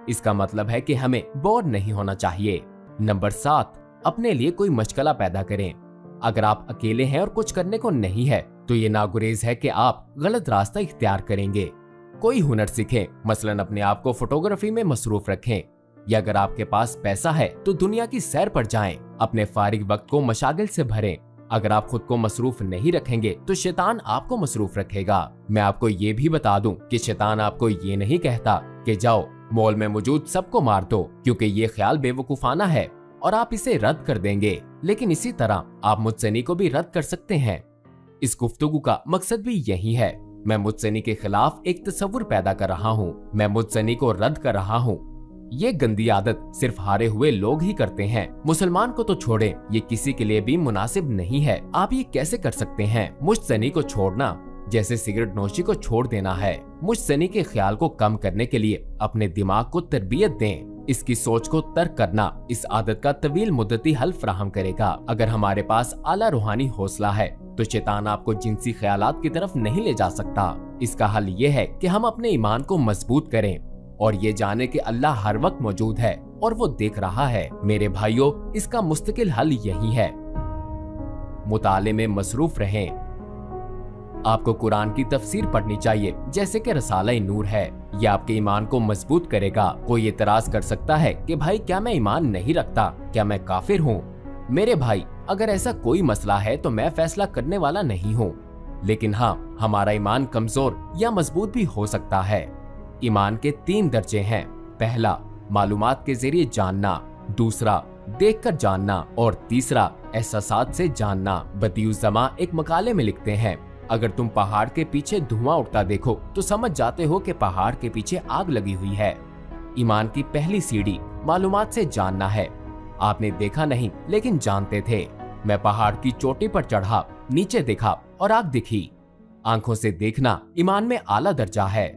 Speaker 3: इसका मतलब है कि हमें बोर नहीं होना चाहिए। नंबर 7, अपने लिए कोई मशगला पैदा करें। अगर आप अकेले हैं और कुछ करने को नहीं है, तो ये नागुरेज है कि आप गलत रास्ता इख्तियार करेंगे। कोई हुनर सीखें, मसलन अपने आप को फोटोग्राफी में मसरूफ रखें। या अगर आपके पास पैसा है तो दुनिया की सैर पर जाएं। अपने फारिग वक्त को मशागिल से भरें। अगर आप खुद को मसरूफ नहीं रखेंगे तो शैतान आपको मसरूफ रखेगा। मैं आपको ये भी बता दूं कि शैतान आपको ये नहीं कहता कि जाओ मॉल में मौजूद सबको मार दो, क्योंकि ये ख्याल बेवकूफाना है और आप इसे रद्द कर देंगे। लेकिन इसी तरह आप मुझसे को भी रद्द कर सकते हैं। इस गुफ्तगू का मकसद भी यही है। मैं मुझसे के खिलाफ एक तस्वुर पैदा कर रहा हूँ। मैं मुझसे को रद्द कर रहा हूँ। ये गंदी आदत सिर्फ हारे हुए लोग ही करते हैं। मुसलमान को तो छोड़ें, ये किसी के लिए भी मुनासिब नहीं है। आप ये कैसे कर सकते हैं? मुझसे को छोड़ना जैसे सिगरेट नोशी को छोड़ देना है। मुझसे के ख्याल को कम करने के लिए अपने दिमाग को तरबियत दें। इसकी सोच को तर्क करना इस आदत का तवील मुद्दती हल फराहम करेगा। अगर हमारे पास आला रूहानी हौसला है तो शैतान आपको जिनसी ख्यालात की तरफ नहीं ले जा सकता। इसका हल ये है कि हम अपने ईमान को मजबूत करें और ये जाने कि अल्लाह हर वक्त मौजूद है और वो देख रहा है। मेरे भाइयों, इसका मुस्तकिल हल यही है। मुताले में मसरूफ रहें। आपको कुरान की तफसीर पढ़नी चाहिए, जैसे कि रसाला नूर है। यह आपके ईमान को मजबूत करेगा। कोई एतराज कर सकता है कि भाई क्या मैं ईमान नहीं रखता, क्या मैं काफिर हूँ? मेरे भाई, अगर ऐसा कोई मसला है तो मैं फैसला करने वाला नहीं हूँ। लेकिन हाँ, हमारा ईमान कमजोर या मजबूत भी हो सकता है। ईमान के 3 दर्जे हैं। पहला, मालूमात के जरिए जानना। दूसरा, देखकर जानना। और तीसरा, एहसासात से जानना। बदियु ज़मा एक मकाले में लिखते हैं, अगर तुम पहाड़ के पीछे धुआं उठता देखो तो समझ जाते हो कि पहाड़ के पीछे आग लगी हुई है। ईमान की पहली सीढ़ी मालूमात से जानना है। आपने देखा नहीं लेकिन जानते थे। मैं पहाड़ की चोटी पर चढ़ा, नीचे देखा और आग दिखी। आंखों से देखना ईमान में आला दर्जा है।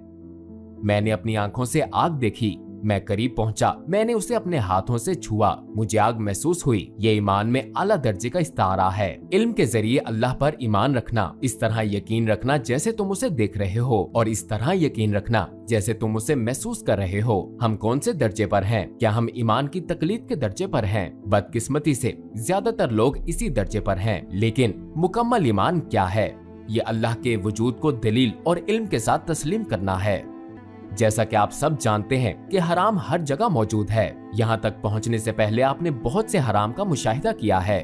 Speaker 3: मैंने अपनी आंखों से आग देखी। मैं करीब पहुंचा, मैंने उसे अपने हाथों से छुआ, मुझे आग महसूस हुई। ये ईमान में आला दर्जे का इस्तारा है। इल्म के जरिए अल्लाह पर ईमान रखना, इस तरह यकीन रखना जैसे तुम उसे देख रहे हो, और इस तरह यकीन रखना जैसे तुम उसे महसूस कर रहे हो। हम कौन से दर्जे पर हैं? क्या हम ईमान की तकलीद के दर्जे पर हैं? बदकिस्मती से ज्यादातर लोग इसी दर्जे पर हैं। लेकिन मुकम्मल ईमान क्या है? ये अल्लाह के वजूद को दलील और इल्म के साथ तस्लीम करना है। जैसा कि आप सब जानते हैं कि हराम हर जगह मौजूद है। यहाँ तक पहुँचने से पहले आपने बहुत से हराम का मुशाहिदा किया है।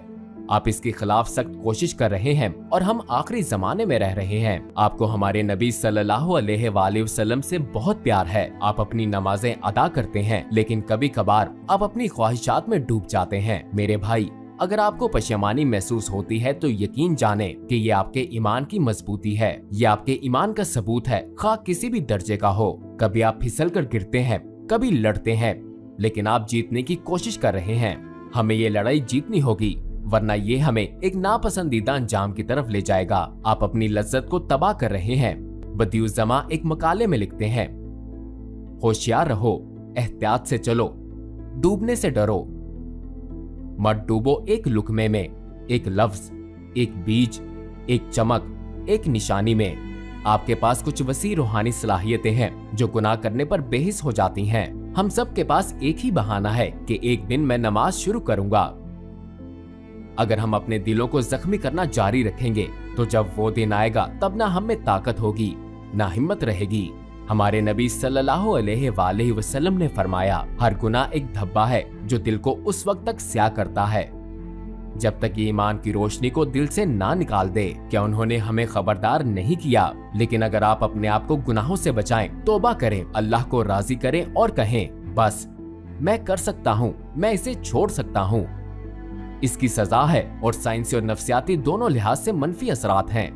Speaker 3: आप इसके खिलाफ सख्त कोशिश कर रहे हैं और हम आखिरी जमाने में रह रहे हैं। आपको हमारे नबी सल्लल्लाहु अलैहि वसल्लम से बहुत प्यार है। आप अपनी नमाजें अदा करते हैं, लेकिन कभी कभार आप अपनी ख्वाहिशात में डूब जाते हैं। मेरे भाई, अगर आपको पशेमानी महसूस होती है तो यकीन जाने कि ये आपके ईमान की मजबूती है। ये आपके ईमान का सबूत है, खा किसी भी दर्जे का हो। कभी आप फिसल कर गिरते हैं, कभी लड़ते हैं, लेकिन आप जीतने की कोशिश कर रहे हैं। हमें ये लड़ाई जीतनी होगी, वरना ये हमें एक नापसंदीदा अंजाम की तरफ ले जाएगा। आप अपनी लज्जत को तबाह कर रहे हैं। बदियुज़्ज़मा एक मकाले में लिखते हैं, होशियार रहो, एहतियात से चलो, डूबने से डरो। मत डूबो एक लुकमे में, एक लफ्ज, एक बीज, एक चमक, एक निशानी में। आपके पास कुछ वसी रूहानी सलाहियतें हैं जो गुनाह करने पर बेहिस हो जाती हैं। हम सब के पास एक ही बहाना है कि एक दिन मैं नमाज शुरू करूंगा। अगर हम अपने दिलों को जख्मी करना जारी रखेंगे तो जब वो दिन आएगा तब ना हम में ताकत होगी, ना हिम्मत रहेगी। हमारे नबी सल्लल्लाहु अलैहि वसल्लम ने फरमाया, हर गुनाह एक धब्बा है जो दिल को उस वक्त तक स्याह करता है जब तक ये ईमान की रोशनी को दिल से ना निकाल दे। क्या उन्होंने हमें खबरदार नहीं किया? लेकिन अगर आप अपने आप को गुनाहों से बचाएं, तौबा करें, अल्लाह को राजी करें और कहें, बस मैं कर सकता हूँ, मैं इसे छोड़ सकता हूँ। इसकी सजा है और साइंसी और नफ्सियाती दोनों लिहाज से मनफी असरात हैं।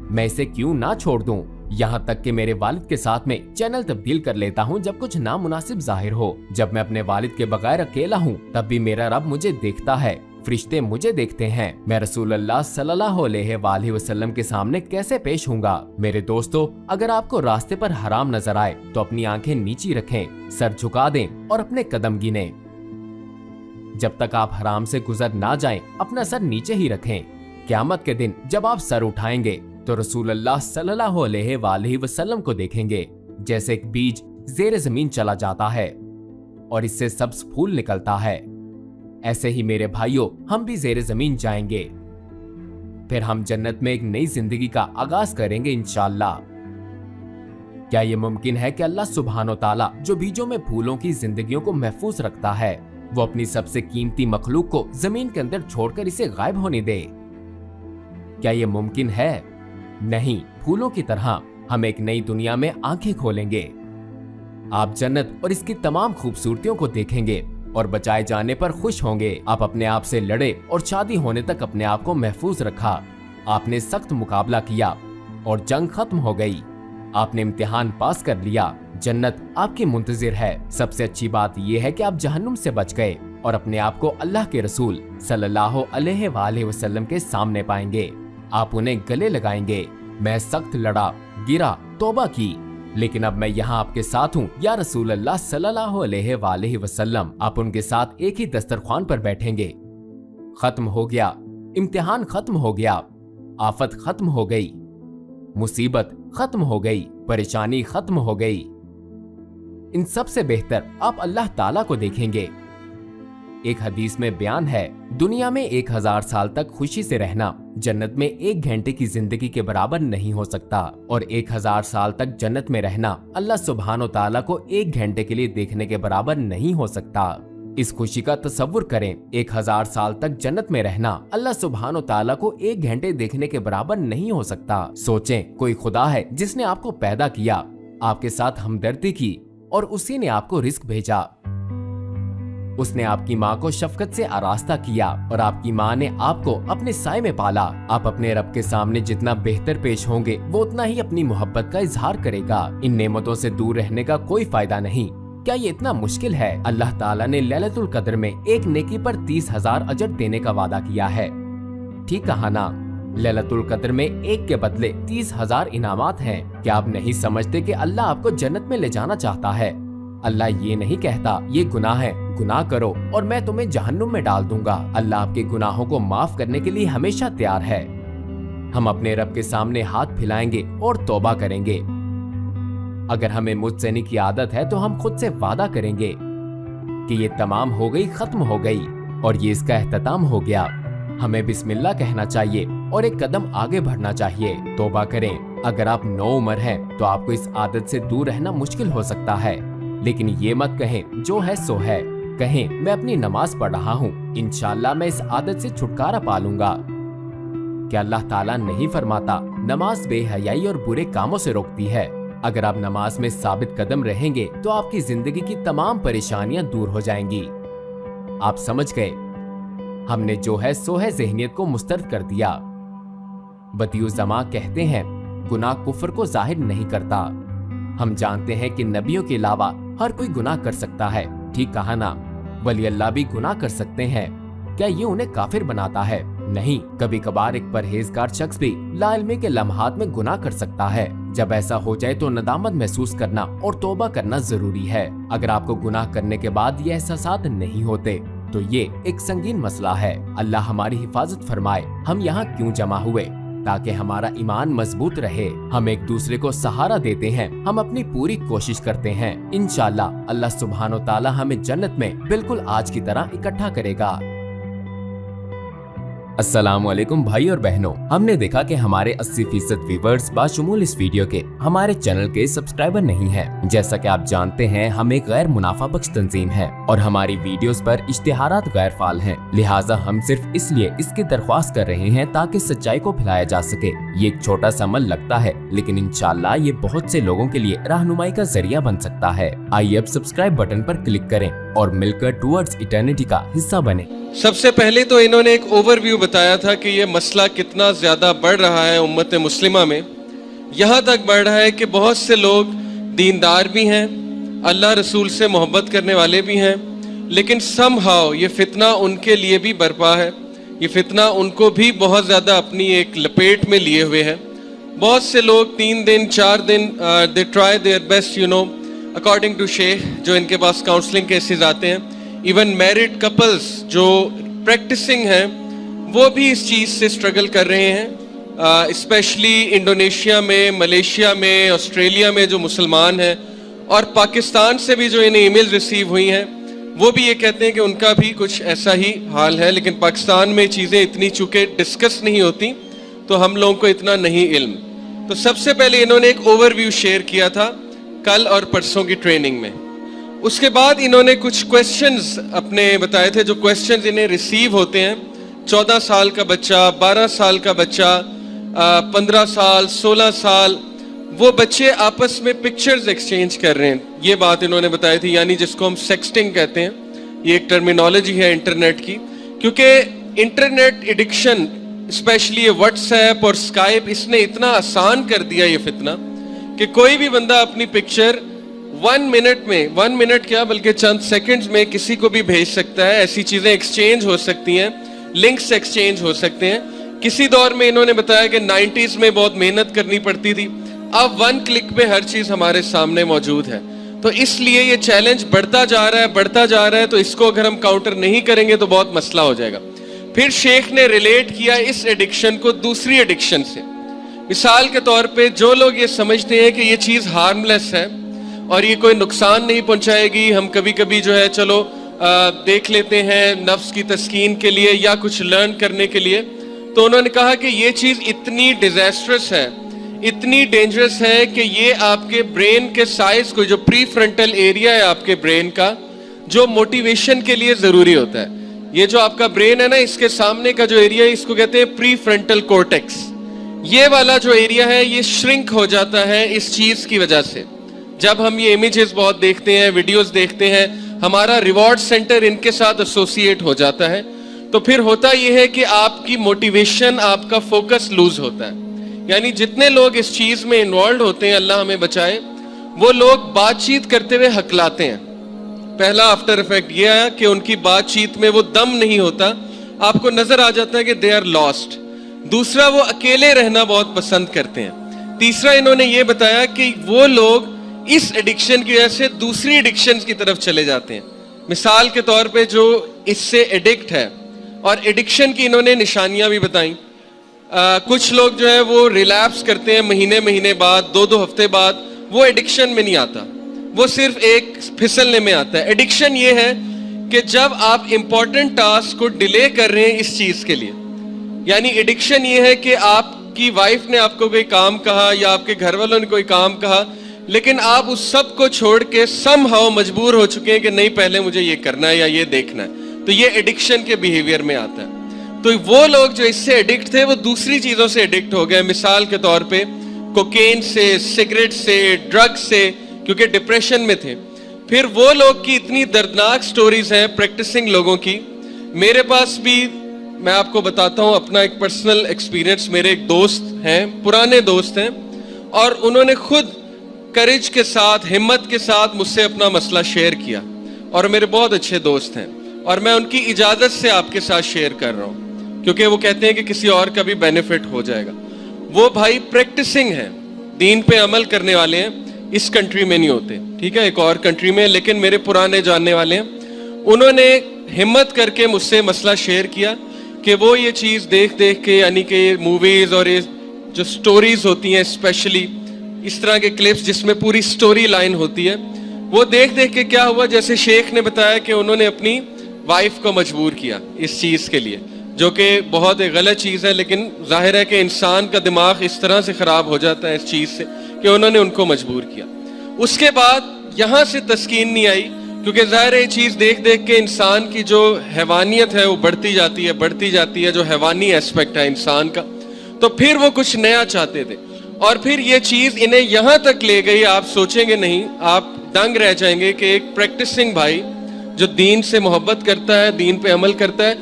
Speaker 3: मैं इसे क्यों ना छोड़ दूं? यहाँ तक कि मेरे वालिद के साथ में चैनल तब्दील कर लेता हूँ जब कुछ नामुनासिब जाहिर हो। जब मैं अपने वालिद के बगैर अकेला हूँ तब भी मेरा रब मुझे देखता है, फरिश्ते मुझे देखते हैं। मैं रसूलुल्लाह सल्लल्लाहु अलैहि वसल्लम के सामने कैसे पेश होऊंगा? मेरे दोस्तों, अगर आपको रास्ते पर हराम नजर आए तो अपनी आंखें नीची रखें, सर झुका दें और अपने कदम गिने। जब तक आप हराम से गुजर ना जाएं, अपना सर नीचे ही रखें। क़यामत के दिन जब आप सर उठाएंगे तो रसूलुल्लाह सल्लल्लाहु अलैहि वसल्लम को देखेंगे जैसे एक बीज ज़ेरे ज़मीन चला जाता है और इससे सब्ज फूल निकलता है। ऐसे ही मेरे भाइयों, हम भी ज़ेरे ज़मीन जाएंगे, फिर हम जन्नत में एक नई जिंदगी का आगाज करेंगे इंशाअल्लाह। क्या ये मुमकिन है कि अल्लाह सुब्हानो ताला जो बीजों में फूलों की जिंदगियों को महफूज रखता है, वो अपनी सबसे कीमती मखलूक को जमीन के अंदर छोड़कर इसे गायब होने दे? क्या ये मुमकिन है? नहीं। फूलों की तरह हम एक नई दुनिया में आंखें खोलेंगे। आप जन्नत और इसकी तमाम खूबसूरतियों को देखेंगे और बचाए जाने पर खुश होंगे। आप अपने आप से लड़े और शादी होने तक अपने आप को महफूज रखा। आपने सख्त मुकाबला किया और जंग खत्म हो गई। आपने इम्तिहान पास कर लिया। जन्नत आपकी मुंतजिर है। सबसे अच्छी बात यह है कि आप जहन्नुम से बच गए और अपने आप को अल्लाह के रसूल सल्लल्लाहु अलैहि वसल्लम के सामने पाएंगे। आप उन्हें गले लगाएंगे। मैं सख्त लड़ा, गिरा, तौबा की, लेकिन अब मैं यहाँ आपके साथ हूँ या रसूल अल्लाह सल्लल्लाहु अलैहि वसल्लम। आप उनके साथ एक ही दस्तरखान पर बैठेंगे। खत्म हो गया, इम्तिहान खत्म हो गया, आफत खत्म हो गई, मुसीबत खत्म हो गई, परेशानी खत्म हो गई। इन सब से बेहतर आप अल्लाह ताला को देखेंगे। एक हदीस में बयान है, दुनिया में 1000 साल तक खुशी से रहना जन्नत में 1 घंटे की जिंदगी के बराबर नहीं हो सकता, और 1000 साल तक जन्नत में रहना अल्लाह सुब्हानो ताला को 1 घंटे के लिए देखने के बराबर नहीं हो सकता। इस खुशी का तसव्वुर करें। 1000 साल तक जन्नत में रहना अल्लाह सुब्हानो ताला को 1 घंटे देखने के बराबर नहीं हो सकता। सोचें, कोई खुदा है जिसने आपको पैदा किया, आपके साथ हमदर्दी की और उसी ने आपको रिस्क भेजा। उसने आपकी माँ को शफकत से आरास्ता किया और आपकी माँ ने आपको अपने साए में पाला। आप अपने रब के सामने जितना बेहतर पेश होंगे वो उतना ही अपनी मोहब्बत का इजहार करेगा। इन नेमतों से दूर रहने का कोई फायदा नहीं। क्या ये इतना मुश्किल है? अल्लाह ताला ने लैलतुल कद्र में एक नेकी पर 30,000 अजर देने का वादा किया है। ठीक कहा ना? लैलतुल कद्र में एक के बदले 30,000 इनामात हैं। क्या आप नहीं समझते कि अल्लाह आपको जन्नत में ले जाना चाहता है? अल्लाह ये नहीं कहता ये गुनाह है, गुनाह करो और मैं तुम्हें जहन्नुम में डाल दूंगा। अल्लाह आपके गुनाहों को माफ करने के लिए हमेशा तैयार है। हम अपने रब के सामने हाथ फैलाएंगे और तौबा करेंगे। अगर हमें मुझसे की आदत है तो हम खुद से वादा करेंगे कि ये तमाम हो गई, खत्म हो गई और ये इसका एहतताम हो गया। हमें बिस्मिल्लाह कहना चाहिए और एक कदम आगे बढ़ना चाहिए। तौबा करें। अगर आप नौउम्र हैं तो आपको इस आदत से दूर रहना मुश्किल हो सकता है, लेकिन ये मत कहें जो है सो है। कहें मैं अपनी नमाज पढ़ रहा हूँ, इंशाल्लाह मैं इस आदत से छुटकारा पा लूंगा। क्या अल्लाह ताला नहीं फरमाता नमाज बेहयाई और बुरे कामों से रोकती है? अगर आप नमाज में साबित कदम रहेंगे तो आपकी जिंदगी की तमाम परेशानियां दूर हो जाएंगी। आप समझ गए, हमने जो है सो है ज़हनियत को मुस्तरद कर दिया। बदियुज़्ज़मा कहते हैं गुनाह कुफ्र को जाहिर नहीं करता। हम जानते हैं कि नबियों के अलावा हर कोई गुनाह कर सकता है, ठीक कहा ना? वली अल्लाह भी गुनाह कर सकते हैं, क्या ये उन्हें काफिर बनाता है? नहीं, कभी कभार एक परहेजगार शख्स भी लाइल्मी के लम्हात में गुनाह कर सकता है। जब ऐसा हो जाए तो नदामत महसूस करना और तौबा करना जरूरी है। अगर आपको गुनाह करने के बाद ये एहसासात नहीं होते तो ये एक संगीन मसला है। अल्लाह हमारी हिफाजत फरमाए। हम यहाँ क्यों जमा हुए? ताकि हमारा ईमान मजबूत रहे। हम एक दूसरे को सहारा देते हैं, हम अपनी पूरी कोशिश करते हैं। इंशाअल्लाह अल्लाह सुब्हानो ताला हमें जन्नत में बिल्कुल आज की तरह इकट्ठा करेगा। अस्सलामुअलैकुम भाई और बहनों, हमने देखा कि हमारे 80% व्यूअर्स बाशमूल इस वीडियो के हमारे चैनल के सब्सक्राइबर नहीं हैं। जैसा कि आप जानते हैं हम एक गैर मुनाफा बख्श तंजीम है और हमारी वीडियोस पर इश्तिहारात गैर फाल हैं। लिहाजा हम सिर्फ इसलिए इसकी दरख्वास्त कर रहे हैं ताकि सच्चाई को फैलाया जा सके। ये एक छोटा सा अमल लगता है, लेकिन इंशाअल्लाह ये बहुत से लोगों के लिए रहनुमाई का जरिया बन सकता है। आइए अब सब्सक्राइब बटन पर क्लिक करें और मिलकर टुवर्ड्स इटर्निटी का हिस्सा बने।
Speaker 4: सबसे पहले तो इन्होंने एक ओवरव्यू बताया था कि ये मसला कितना ज़्यादा बढ़ रहा है उम्मत मुस्लिमा में। यहाँ तक बढ़ रहा है कि बहुत से लोग दीनदार भी हैं, अल्लाह रसूल से मोहब्बत करने वाले भी हैं, लेकिन समहाउ ये फितना उनके लिए भी बर्पा है। ये फितना उनको भी बहुत ज़्यादा अपनी एक लपेट में लिए हुए है। बहुत से लोग 3 दिन 4 दिन they try their best, you know, according to शेख, जो इनके पास काउंसलिंग केसेस आते हैं। इवन मैरिड कपल्स जो प्रैक्टिसिंग हैं वो भी इस चीज़ से स्ट्रगल कर रहे हैं। स्पेशली इंडोनेशिया में, मलेशिया में, ऑस्ट्रेलिया में जो मुसलमान हैं और पाकिस्तान से भी जो इन्हें ईमेल रिसीव हुई हैं वो भी ये कहते हैं कि उनका भी कुछ ऐसा ही हाल है। लेकिन पाकिस्तान में चीज़ें इतनी चूँकि डिस्कस नहीं होती तो हम लोगों को इतना नहीं इल्म। तो सबसे पहले इन्होंने एक ओवरव्यू शेयर किया था कल और परसों की ट्रेनिंग में। उसके बाद इन्होंने कुछ क्वेश्चंस अपने बताए थे, जो क्वेश्चंस इन्हें रिसीव होते हैं। 14 साल का बच्चा, 12 साल का बच्चा, 15 साल, 16 साल, वो बच्चे आपस में पिक्चर्स एक्सचेंज कर रहे हैं। ये बात इन्होंने बताई थी, यानी जिसको हम सेक्सटिंग कहते हैं। ये एक टर्मिनोलॉजी है इंटरनेट की, क्योंकि इंटरनेट एडिक्शन, स्पेशली ये व्हाट्सएप और स्काइप, इसने इतना आसान कर दिया ये फितना कि कोई भी बंदा अपनी पिक्चर 1 मिनट में, 1 मिनट क्या बल्कि चंद सेकंड्स में किसी को भी भेज सकता है। ऐसी चीजें एक्सचेंज हो सकती हैं, लिंक्स एक्सचेंज हो सकते हैं। किसी दौर में इन्होंने बताया कि 90s में बहुत मेहनत करनी पड़ती थी, अब 1 क्लिक पे हर चीज हमारे सामने मौजूद है। तो इसलिए ये चैलेंज बढ़ता जा रहा है, बढ़ता जा रहा है। तो इसको अगर हम काउंटर नहीं करेंगे तो बहुत मसला हो जाएगा। फिर शेख ने रिलेट किया इस एडिक्शन को दूसरी एडिक्शन से। मिसाल के तौर पे जो लोग ये समझते हैं कि ये चीज हार्मलेस है और ये कोई नुकसान नहीं पहुंचाएगी, हम कभी कभी जो है चलो देख लेते हैं नफ्स की तस्कीन के लिए या कुछ लर्न करने के लिए, तो उन्होंने कहा कि ये चीज इतनी डिजास्ट्रस है, इतनी डेंजरस है कि ये आपके ब्रेन के साइज को, जो प्री फ्रंटल एरिया है आपके ब्रेन का, जो मोटिवेशन के लिए जरूरी होता है, ये जो आपका ब्रेन है ना, इसके सामने का जो एरिया है इसको कहते हैं प्री फ्रंटल कॉर्टेक्स। ये वाला जो एरिया है ये श्रिंक हो जाता है इस चीज की वजह से। जब हम ये इमेजेस बहुत देखते हैं, वीडियोस देखते हैं, हमारा रिवॉर्ड सेंटर इनके साथ एसोसिएट हो जाता है। तो फिर होता यह है कि आपकी मोटिवेशन, आपका फोकस लूज होता है। यानी जितने लोग इस चीज में इन्वॉल्व होते हैं, अल्लाह हमें बचाए, वो लोग बातचीत करते हुए हकलाते हैं। पहला आफ्टर इफेक्ट यह है कि उनकी बातचीत में वो दम नहीं होता, आपको नजर आ जाता है कि दे आर लॉस्ट। दूसरा, वो अकेले रहना बहुत पसंद करते हैं। तीसरा, इन्होंने ये बताया कि वो लोग इस एडिक्शन की वजह से दूसरी एडिक्शन की तरफ चले जाते हैं। मिसाल के तौर पे जो इससे एडिक्ट है, और एडिक्शन की इन्होंने निशानियां भी बताई। कुछ लोग जो है वो रिलैप्स करते हैं महीने बाद, 2-2 हफ्ते बाद, वो एडिक्शन में नहीं आता, वो सिर्फ एक फिसलने में आता है। एडिक्शन ये है कि जब आप इंपॉर्टेंट टास्क को डिले कर रहे हैं इस चीज के लिए, یعنی ایڈکشن یہ ہے کہ آپ کی وائف نے آپ کو کوئی کام کہا یا آپ کے گھر والوں نے کوئی کام کہا, لیکن آپ اس سب کو چھوڑ کے سم ہاؤ مجبور ہو چکے ہیں کہ نہیں پہلے مجھے یہ کرنا ہے یا یہ دیکھنا ہے, تو یہ ایڈکشن کے بیہیویئر میں آتا ہے. تو وہ لوگ جو اس سے ایڈکٹ تھے وہ دوسری چیزوں سے ایڈکٹ ہو گئے, مثال کے طور پہ کوکین سے, سگریٹ سے, ڈرگ سے, کیونکہ ڈپریشن میں تھے. پھر وہ لوگ کی اتنی دردناک سٹوریز ہیں پریکٹسنگ لوگوں کی. میرے پاس بھی, میں آپ کو بتاتا ہوں اپنا ایک پرسنل ایکسپیرینس. میرے ایک دوست ہیں, پرانے دوست ہیں, اور انہوں نے خود کریج کے ساتھ, ہمت کے ساتھ مجھ سے اپنا مسئلہ شیئر کیا, اور میرے بہت اچھے دوست ہیں, اور میں ان کی اجازت سے آپ کے ساتھ شیئر کر رہا ہوں کیونکہ وہ کہتے ہیں کہ کسی اور کا بھی بینیفٹ ہو جائے گا. وہ بھائی پریکٹسنگ ہیں, دین پہ عمل کرنے والے ہیں, اس کنٹری میں نہیں ہوتے, ٹھیک ہے, ایک اور کنٹری میں, لیکن میرے پرانے جاننے والے ہیں. انہوں نے ہمت کر کے مجھ سے مسئلہ شیئر کیا کہ وہ یہ چیز دیکھ کے, یعنی کہ موویز اور یہ جو سٹوریز ہوتی ہیں, اسپیشلی اس طرح کے کلپس جس میں پوری سٹوری لائن ہوتی ہے, وہ دیکھ کے کیا ہوا, جیسے شیخ نے بتایا کہ انہوں نے اپنی وائف کو مجبور کیا اس چیز کے لیے, جو کہ بہت ایک غلط چیز ہے, لیکن ظاہر ہے کہ انسان کا دماغ اس طرح سے خراب ہو جاتا ہے اس چیز سے کہ انہوں نے ان کو مجبور کیا. اس کے بعد یہاں سے تسکین نہیں آئی, کیونکہ ظاہر ہے یہ چیز دیکھ کے انسان کی جو حیوانیت ہے وہ بڑھتی جاتی ہے, جو حیوانی ایسپیکٹ ہے انسان کا. تو پھر وہ کچھ نیا چاہتے تھے, اور پھر یہ چیز انہیں یہاں تک لے گئی, آپ سوچیں گے نہیں, آپ دنگ رہ جائیں گے کہ ایک پریکٹسنگ بھائی جو دین سے محبت کرتا ہے, دین پہ عمل کرتا ہے,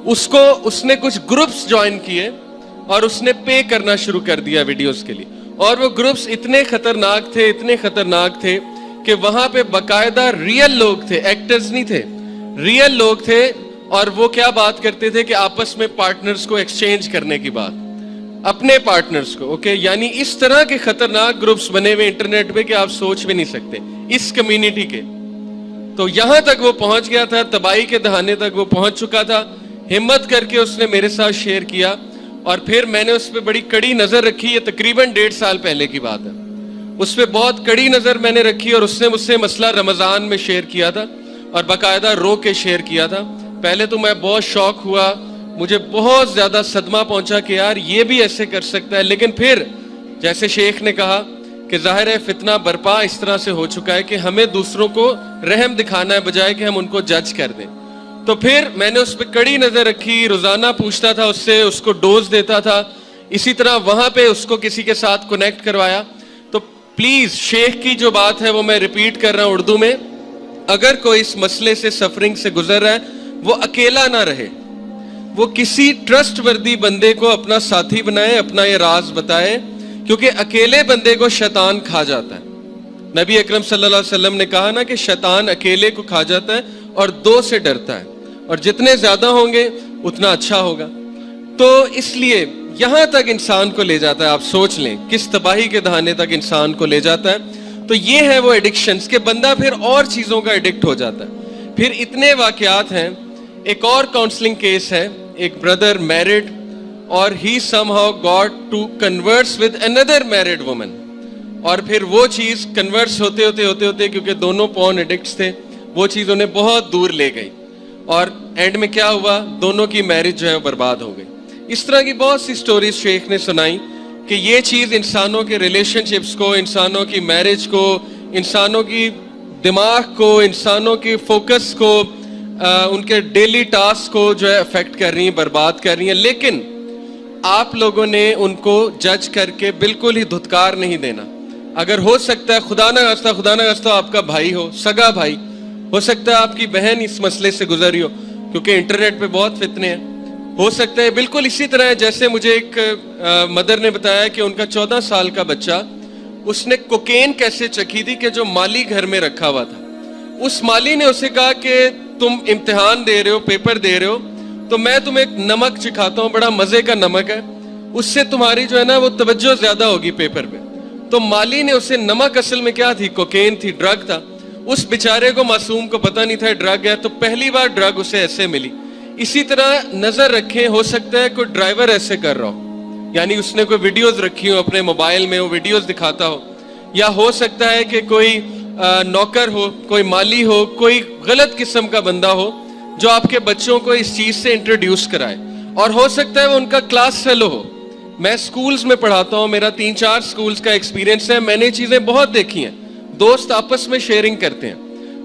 Speaker 4: اس نے کچھ گروپس جوائن کیے اور اس نے پے کرنا شروع کر دیا ویڈیوز کے لیے. اور وہ گروپس اتنے خطرناک تھے کہ وہاں پہ باقاعدہ ریئل لوگ تھے, ایکٹرز نہیں تھے, ریئل لوگ تھے. اور وہ کیا بات کرتے تھے کہ آپس میں پارٹنرز کو ایکسچینج کرنے کی بات, اپنے پارٹنرز کو, اوکے, یعنی اس طرح کے خطرناک گروپس بنے ہوئے انٹرنیٹ پہ کہ آپ سوچ بھی نہیں سکتے اس کمیونٹی کے. تو یہاں تک وہ پہنچ گیا تھا, تباہی کے دہانے تک وہ پہنچ چکا تھا. ہمت کر کے اس نے میرے ساتھ شیئر کیا, اور پھر میں نے اس پہ بڑی کڑی نظر رکھی. یہ تقریباً 1.5 سال پہلے کی بات ہے. اس پہ بہت کڑی نظر میں نے رکھی, اور اس نے مجھ سے مسئلہ رمضان میں شیئر کیا تھا, اور باقاعدہ رو کے شیئر کیا تھا. پہلے تو میں بہت شوق ہوا, مجھے بہت زیادہ صدمہ پہنچا کہ یار یہ بھی ایسے کر سکتا ہے. لیکن پھر جیسے شیخ نے کہا کہ ظاہر ہے فتنہ برپا اس طرح سے ہو چکا ہے کہ ہمیں دوسروں کو رحم دکھانا ہے بجائے کہ ہم ان کو جج کر دیں. تو پھر میں نے اس پہ کڑی نظر رکھی, روزانہ پوچھتا تھا اس سے, اس کو ڈوز دیتا تھا, اسی طرح وہاں پہ اس کو کسی کے ساتھ کنیکٹ کروایا. تو پلیز شیخ کی جو بات ہے وہ میں ریپیٹ کر رہا ہوں اردو میں, اگر کوئی اس مسئلے سے سفرنگ سے گزر رہا ہے وہ اکیلا نہ رہے, وہ کسی ٹرسٹ وردی بندے کو اپنا ساتھی بنائے, اپنا یہ راز بتائے, کیونکہ اکیلے بندے کو شیطان کھا جاتا ہے. نبی اکرم صلی اللہ علیہ وسلم نے کہا نا کہ شیطان اکیلے کو کھا جاتا ہے اور 2 سے ڈرتا ہے, اور جتنے زیادہ ہوں گے اتنا اچھا ہوگا. تو اس لیے یہاں تک انسان کو لے جاتا ہے, آپ سوچ لیں کس تباہی کے دہانے تک انسان کو لے جاتا ہے. تو یہ ہے وہ ایڈکشنز کہ بندہ پھر اور چیزوں کا ایڈکٹ ہو جاتا ہے. پھر اتنے واقعات ہیں. ایک اور کاؤنسلنگ کیس ہے, ایک بردر میرڈ, اور he somehow got to converse with another married woman, اور پھر وہ چیز کنورس ہوتے کیونکہ دونوں پورن ایڈکٹس تھے, وہ چیز انہیں بہت دور لے گئی, اور اینڈ میں کیا ہوا, دونوں کی میرج جو ہے برباد ہو گئی. اس طرح کی بہت سی سٹوریز شیخ نے سنائی کہ یہ چیز انسانوں کے ریلیشن شپس کو, انسانوں کی میرج کو, انسانوں کی دماغ کو, انسانوں کی فوکس کو, ان کے ڈیلی ٹاسک کو جو ہے افیکٹ کر رہی ہیں, برباد کر رہی ہیں. لیکن آپ لوگوں نے ان کو جج کر کے بالکل ہی دھتکار نہیں دینا. اگر ہو سکتا ہے خدا نہ خواستہ آپ کا بھائی ہو, سگا بھائی ہو سکتا ہے, آپ کی بہن اس مسئلے سے گزری ہو, کیونکہ انٹرنیٹ پہ بہت فتنے ہیں. ہو سکتا ہے بالکل اسی طرح ہے جیسے مجھے ایک مدر نے بتایا کہ ان کا 14 سال کا بچہ, اس نے کوکین کیسے چکھی تھی کہ جو مالی گھر میں رکھا ہوا تھا. اس مالی نے اسے کہا کہ تم امتحان دے رہے ہو, پیپر دے رہے ہو, تو میں تمہیں ایک نمک چکھاتا ہوں, بڑا مزے کا نمک ہے, اس سے تمہاری جو ہے نا وہ توجہ زیادہ ہوگی پیپر پہ. تو مالی نے اسے, نمک اصل میں کیا تھی, کوکین تھی, ڈرگ تھا. اس بیچارے کو, معصوم کو پتہ نہیں تھا ڈرگ ہے, تو پہلی بار ڈرگ اسے ایسے ملی. اسی طرح نظر رکھیں, ہو سکتا ہے کوئی ڈرائیور ایسے کر رہا ہو, یعنی اس نے کوئی ویڈیوز رکھی ہو اپنے موبائل میں, وہ ویڈیوز دکھاتا ہو, یا ہو سکتا ہے کہ کوئی نوکر ہو, کوئی مالی ہو, کوئی غلط قسم کا بندہ ہو جو آپ کے بچوں کو اس چیز سے انٹروڈیوس کرائے. اور ہو سکتا ہے وہ ان کا کلاس فیلو ہو. میں سکولز میں پڑھاتا ہوں, میرا 3-4 سکولز کا ایکسپیرینس ہے, میں نے چیزیں بہت دیکھی ہیں. دوست آپس میں شیئرنگ کرتے ہیں,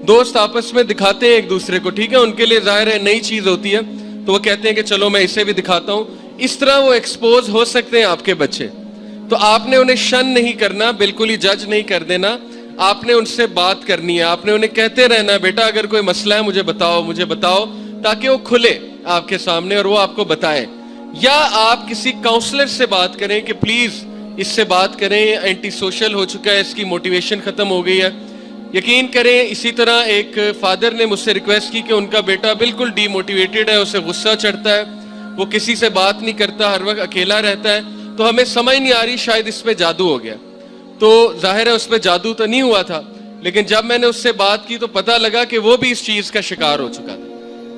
Speaker 4: دوست آپس میں دکھاتے ہیں ایک دوسرے کو, ٹھیک ہے, ان کے لیے ظاہر ہے نئی چیز ہوتی ہے تو وہ کہتے ہیں کہ چلو میں اسے بھی دکھاتا ہوں. اس طرح وہ ایکسپوز ہو سکتے ہیں آپ کے بچے. تو آپ نے انہیں شن نہیں کرنا, بالکل ہی جج نہیں کر دینا, آپ نے ان سے بات کرنی ہے, آپ نے انہیں کہتے رہنا بیٹا اگر کوئی مسئلہ ہے مجھے بتاؤ, تاکہ وہ کھلے آپ کے سامنے اور وہ آپ کو بتائے. یا آپ کسی کاؤنسلر سے بات کریں کہ پلیز اس سے بات کریں, اینٹی سوشل ہو چکا ہے, اس کی موٹیویشن ختم ہو گئی ہے. یقین کریں اسی طرح ایک فادر نے مجھ سے ریکویسٹ کی کہ ان کا بیٹا بالکل ڈی موٹیویٹڈ ہے, اسے غصہ چڑھتا ہے, وہ کسی سے بات نہیں کرتا, ہر وقت اکیلا رہتا ہے. تو ہمیں سمجھ نہیں آ رہی شاید اس پہ جادو ہو گیا. تو ظاہر ہے اس پہ جادو تو نہیں ہوا تھا, لیکن جب میں نے اس سے بات کی تو پتہ لگا کہ وہ بھی اس چیز کا شکار ہو چکا تھا.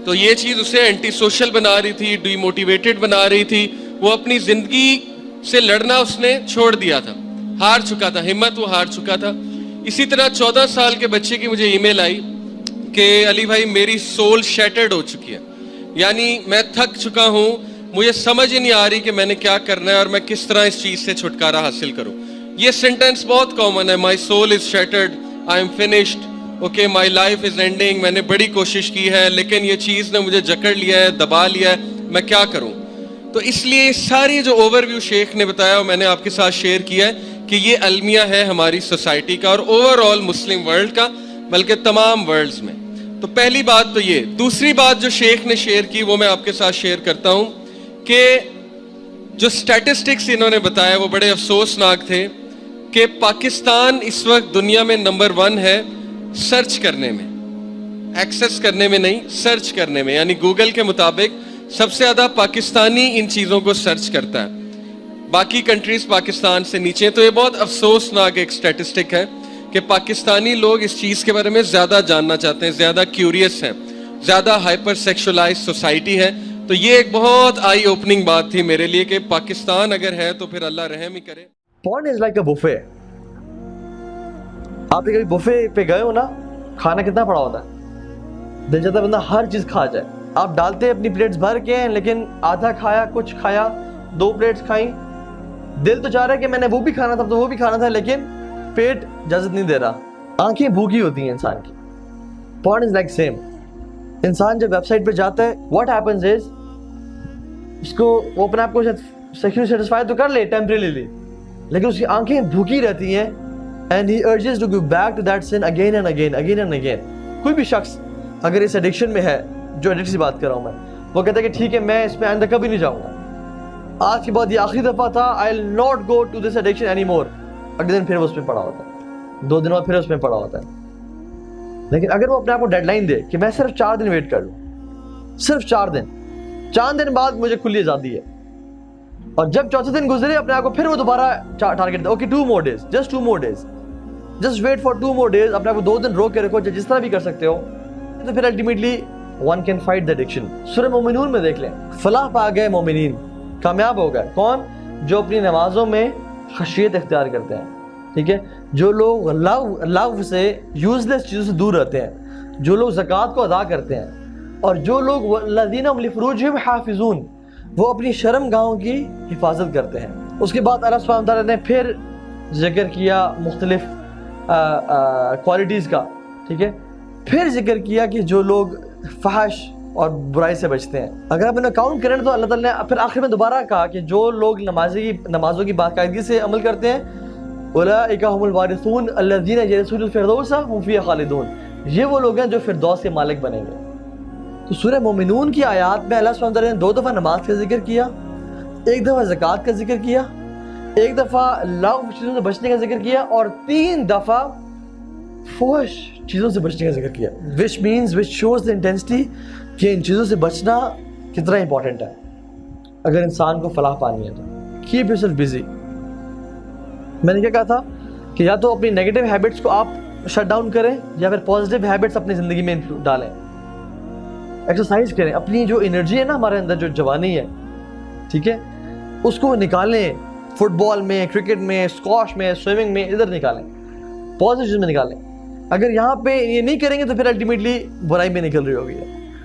Speaker 4: تو یہ چیز اسے اینٹی سوشل بنا رہی تھی, ڈی موٹیویٹڈ بنا رہی تھی. وہ اپنی زندگی سے لڑنا اس نے چھوڑ دیا تھا, ہار چکا تھا, ہمت وہ ہار چکا تھا. اسی طرح 14 سال کے بچے کی مجھے ای میل آئی کہ علی بھائی میری سول شیٹرڈ ہو چکی ہے, یعنی میں تھک چکا ہوں, مجھے سمجھ ہی نہیں آ رہی کہ میں نے کیا کرنا ہے اور میں کس طرح اس چیز سے چھٹکارا حاصل کروں. یہ سینٹینس بہت کامن ہے, my soul is shattered, I am finished, okay my life is ending, میں نے بڑی کوشش کی ہے لیکن یہ چیز نے مجھے جکڑ لیا ہے, دبا لیا ہے, میں کیا کروں. تو اس لیے ساری جو اوور ویو شیخ نے بتایا اور میں نے آپ کے ساتھ شیئر کیا ہے کہ یہ المیہ ہے ہماری سوسائٹی کا اور اوور آل مسلم ورلڈ کا, بلکہ تمام ورلڈز میں. تو پہلی بات تو یہ. دوسری بات جو شیخ نے شیئر کی وہ میں آپ کے ساتھ شیئر کرتا ہوں کہ جو سٹیٹسٹکس انہوں نے بتایا وہ بڑے افسوسناک تھے کہ پاکستان اس وقت دنیا میں نمبر 1 ہے سرچ کرنے میں, ایکسس کرنے میں نہیں, سرچ کرنے میں. یعنی گوگل کے مطابق سب سے زیادہ پاکستانی ان چیزوں کو سرچ کرتا ہے, باقی کنٹریز پاکستان سے نیچے. تو یہ بہت افسوسناک ایک سٹیٹسٹک ہے کہ پاکستانی لوگ اس چیز کے بارے میں زیادہ جاننا چاہتے ہیں, زیادہ کیوریس ہیں, زیادہ ہائپر سیکشولائز سوسائٹی ہے. تو یہ ایک بہت آئی اوپننگ بات تھی میرے لیے کہ پاکستان اگر ہے تو پھر اللہ رحم ہی کرے.
Speaker 10: پورن از لائک اے بفے. آپ کبھی بفے پہ گئے ہو نا, کھانا کتنا پڑا ہوتا ہے, دل چاہتا ہے بندہ ہر چیز کھا جائے. آپ ڈالتے اپنی پلیٹس بھر کے ہیں لیکن آدھا کھایا, کچھ کھایا, 2 پلیٹس کھائیں, دل تو چاہ رہا ہے کہ میں نے وہ بھی کھانا تھا تو وہ بھی کھانا تھا, لیکن پیٹ اجازت نہیں دے رہا. آنکھیں بھوکی ہوتی ہیں انسان کی. پورن از لائک سیم. انسان جب ویب سائٹ پہ جاتا ہے, واٹ ہیپنز از اس کو وہ اپنے آپ کو سیکشولی سیٹسفائی تو کر لے ٹیمپریریلی, لیکن اس کی آنکھیں بھوکی رہتی ہیں. And he urges to go back to that sin again and again, again and again. کوئی بھی شخص اگر اس ایڈکشن میں ہے, جو ایڈکٹ کی بات کر رہا ہوں میں, وہ کہتا ہے کہ ٹھیک ہے میں اس میں آئندہ کبھی نہیں جاؤں گا, آج کے بعد یہ آخری دفعہ تھا, I will not go to this addiction any more. اگلے دن پھر وہ اس میں پڑا ہوتا ہے, 2 دن بعد پھر اس میں پڑا ہوتا ہے. لیکن اگر وہ اپنے آپ کو ڈیڈ لائن دے کہ میں صرف 4 دن ویٹ کر لوں, صرف 4 دن, 4 دن بعد مجھے کھلی آزادی ہے, اور جب 4تھے دن گزرے اپنے آپ کو پھر وہ دوبارہ target they, okay 2 more days, just 2 more days, just wait for 2 more days. اپنے آپ کو 2 دن روک کے رکھو, جس طرح بھی کر سکتے ہو, تو پھر ultimately one can fight the addiction. سورہ مومنون میں دیکھ لیں, فلاح پا گئے مومنین, کامیاب ہو گئے. کون؟ جو اپنی نمازوں میں خشیت اختیار کرتے ہیں, ٹھیک ہے, جو لوگ لو سے, یوز لیس چیزوں سے دور رہتے ہیں, جو لوگ زکوٰۃ کو ادا کرتے ہیں, اور جو لوگ والذین هم لفروجہم حافظون, وہ اپنی شرم گاہوں کی حفاظت کرتے ہیں. اس کے بعد اللہ سبحانہ وتعالیٰ نے پھر ذکر کیا مختلف کوالٹیز کا, ٹھیک ہے, پھر ذکر کیا کہ جو لوگ فحش اور برائی سے بچتے ہیں. اگر آپ انہیں کاؤنٹ کریں تو اللہ تعالیٰ نے پھر آخر میں دوبارہ کہا کہ جو لوگ نمازوں کی باقاعدگی سے عمل کرتے ہیں, اولئک هم الوارثون الذین یرثون الفردوس هم فیہا خالدون, یہ وہ لوگ ہیں جو فردوس کے مالک بنیں گے. تو سورہ مومنون کی آیات میں اللہ سبحانہ وتعالیٰ نے 2 دفعہ نماز کا ذکر کیا, 1 دفعہ زکوٰۃ کا ذکر کیا, 1 دفعہ لغو چیزوں سے بچنے کا ذکر کیا, اور 3 دفعہ فحش چیزوں سے بچنے کا ذکر کیا. which shows the intensity کہ ان چیزوں سے بچنا کتنا امپورٹنٹ ہے اگر انسان کو فلاح پانی ہے تو. keep yourself busy. میں نے کیا کہا تھا کہ یا تو اپنی نیگیٹو ہیبٹس کو آپ شٹ ڈاؤن کریں, یا پھر پازیٹیو ہیبٹس اپنی زندگی میں ڈالیں. ایکسرسائز کریں, اپنی جو انرجی ہے نا ہمارے اندر, جو جوانی ہے, ٹھیک ہے, اس کو نکالیں. فٹ بال میں, کرکٹ میں, اسکواش میں, سوئمنگ میں, ادھر نکالیں, پازیٹیو چیز میں نکالیں. اگر یہاں پہ یہ نہیں کریں گے تو پھر الٹیمیٹلی برائی میں نکل رہی ہوگی.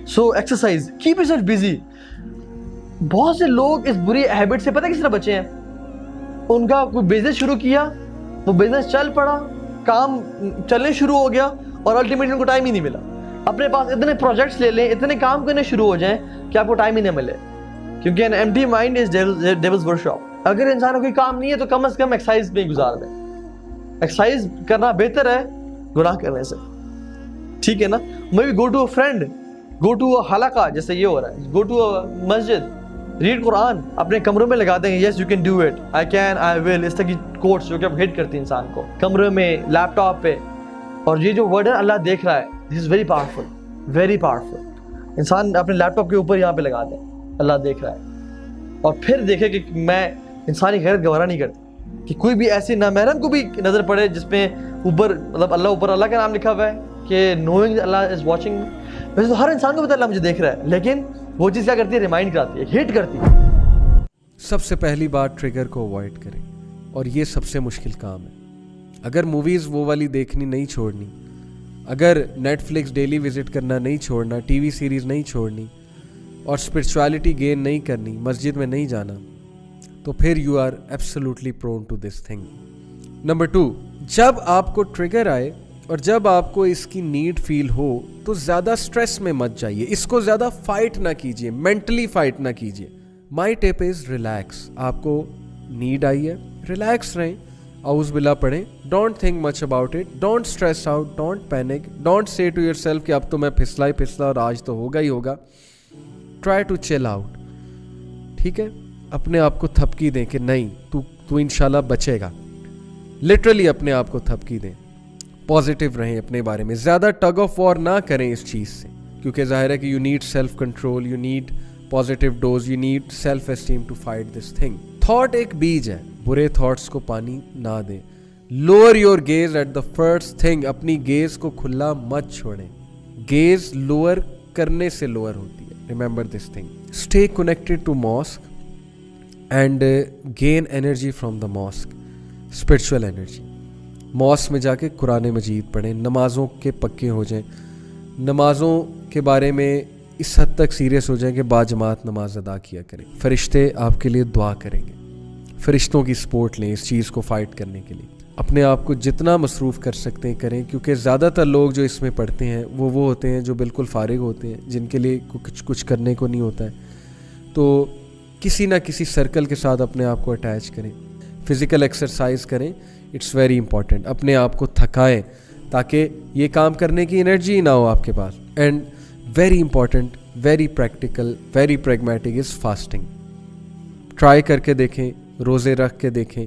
Speaker 10: So exercise, keep your self busy. بہت سے لوگ اس بری ہیبٹ سے پتہ کس طرح بچے ہیں. ان کا کوئی بزنس شروع کیا, وہ بزنس چل پڑا, کام چلنے شروع ہو گیا, اور الٹیمیٹلی ان کو ٹائم ہی نہیں ملا. اپنے پاس اتنے پروجیکٹس لے لیں, اتنے کام کرنے شروع ہو جائیں کہ آپ کو ٹائم ہی نہ ملے, کیونکہ an empty mind is devil's workshop. اگر انسان کو کوئی کام نہیں ہے تو کم از کم ایکسرسائز میں گزار دیں. ایکسرسائز کرنا بہتر ہے گناہ کرنے سے, ٹھیک ہے نا. Maybe go to a friend, go to a حلقہ, جیسے یہ ہو رہا ہے, go to a Masjid, red قرآن, اپنے کمروں میں لگا دیں گے, yes you can do it, I can, I will, اس طرح کی کوٹس جو کہ اب ہٹ کرتی ہیں انسان کو, کمرے میں, لیپ ٹاپ پہ. اور یہ جو ورڈ ہے اللہ دیکھ رہا ہے, this is very powerful, very powerful. انسان اپنے لیپ ٹاپ کے اوپر یہاں پہ لگا دیں, اللہ دیکھ رہا ہے, اور پھر دیکھے کہ میں انسانی غیرت گوارا نہیں کرتی کہ کوئی بھی ایسی نامحرم کو بھی نظر پڑے جس پہ اوپر مطلب اللہ کا نام لکھا ہوا ہے کہ knowing Allah is watching me. ویسے تو ہر انسان کو پتہ اللہ مجھے دیکھ رہا ہے, لیکن وہ چیز کیا کرتی ہے, ریمائنڈ کراتی ہے, ہٹ کرتی ہے.
Speaker 4: سب سے پہلی بات ٹریگر کو اوائڈ کریں, اور یہ سب سے مشکل کام ہے. اگر موویز وہ والی دیکھنی نہیں چھوڑنی, اگر نیٹ فلکس ڈیلی وزٹ کرنا نہیں چھوڑنا, ٹی وی سیریز نہیں چھوڑنی, اور اسپرچویلٹی گین نہیں کرنی, مسجد میں نہیں جانا, تو پھر you are absolutely prone to this thing. Number 2, جب آپ کو ٹریگر آئے اور جب آپ کو اس کی نیڈ فیل ہو تو زیادہ سٹریس میں مت جائیے, اس کو زیادہ فائٹ نہ کیجیے, مینٹلی فائٹ نہ کیجیے. مائی ٹپ از ریلیکس. آپ کو نیڈ آئی ہے, ریلیکس رہیں, اعوذ باللہ پڑھیں, don't think much about it, don't stress out, don't panic, don't say to yourself کہ اب تو میں پھسلا ہی پھسلا اور آج تو ہوگا ہی ہوگا. ٹرائی ٹو چل آؤٹ, ٹھیک ہے. اپنے آپ کو تھپکی دیں کہ نہیں تو انشاءاللہ بچے گا, لٹرلی اپنے آپ کو تھپکی دیں. پازیٹیو رہیں اپنے بارے میں, زیادہ ٹگ آف وار نہ کریں اس چیز سے, کیونکہ ظاہر ہے کہ you need self control, you need positive dose, you need self esteem to fight this thing. Thought ایک بیج ہے, برے تھاٹس کو پانی نہ دیں. Lower your gaze at the first thing. اپنی گیز کو کھلا مت چھوڑیں, گیز لوور کرنے سے لوور ہوتی ہے. Remember this thing. Stay connected to mosque and gain energy from the mosque, spiritual energy. Mosque میں جا کے قرآن مجید پڑھیں, نمازوں کے پکے ہو جائیں, نمازوں کے بارے میں اس حد تک سیریس ہو جائیں کہ باجماعت نماز ادا کیا کریں. فرشتے آپ کے لیے دعا کریں گے, فرشتوں کی سپورٹ لیں اس چیز کو فائٹ کرنے کے لیے. اپنے آپ کو جتنا مصروف کر سکتے ہیں کریں, کیونکہ زیادہ تر لوگ جو اس میں پڑھتے ہیں وہ ہوتے ہیں جو بالکل فارغ ہوتے ہیں, جن کے لیے کچھ کرنے کو نہیں ہوتا ہے. تو کسی نہ کسی سرکل کے ساتھ اپنے آپ کو اٹیچ کریں, فزیکل ایکسرسائز کریں, اٹس ویری امپورٹنٹ. اپنے آپ کو تھکائیں تاکہ یہ کام کرنے کی انرجی ہی نہ ہو آپ کے پاس. And very important, very practical, very pragmatic is fasting. Try کر کے دیکھیں, روزے رکھ کے دیکھیں.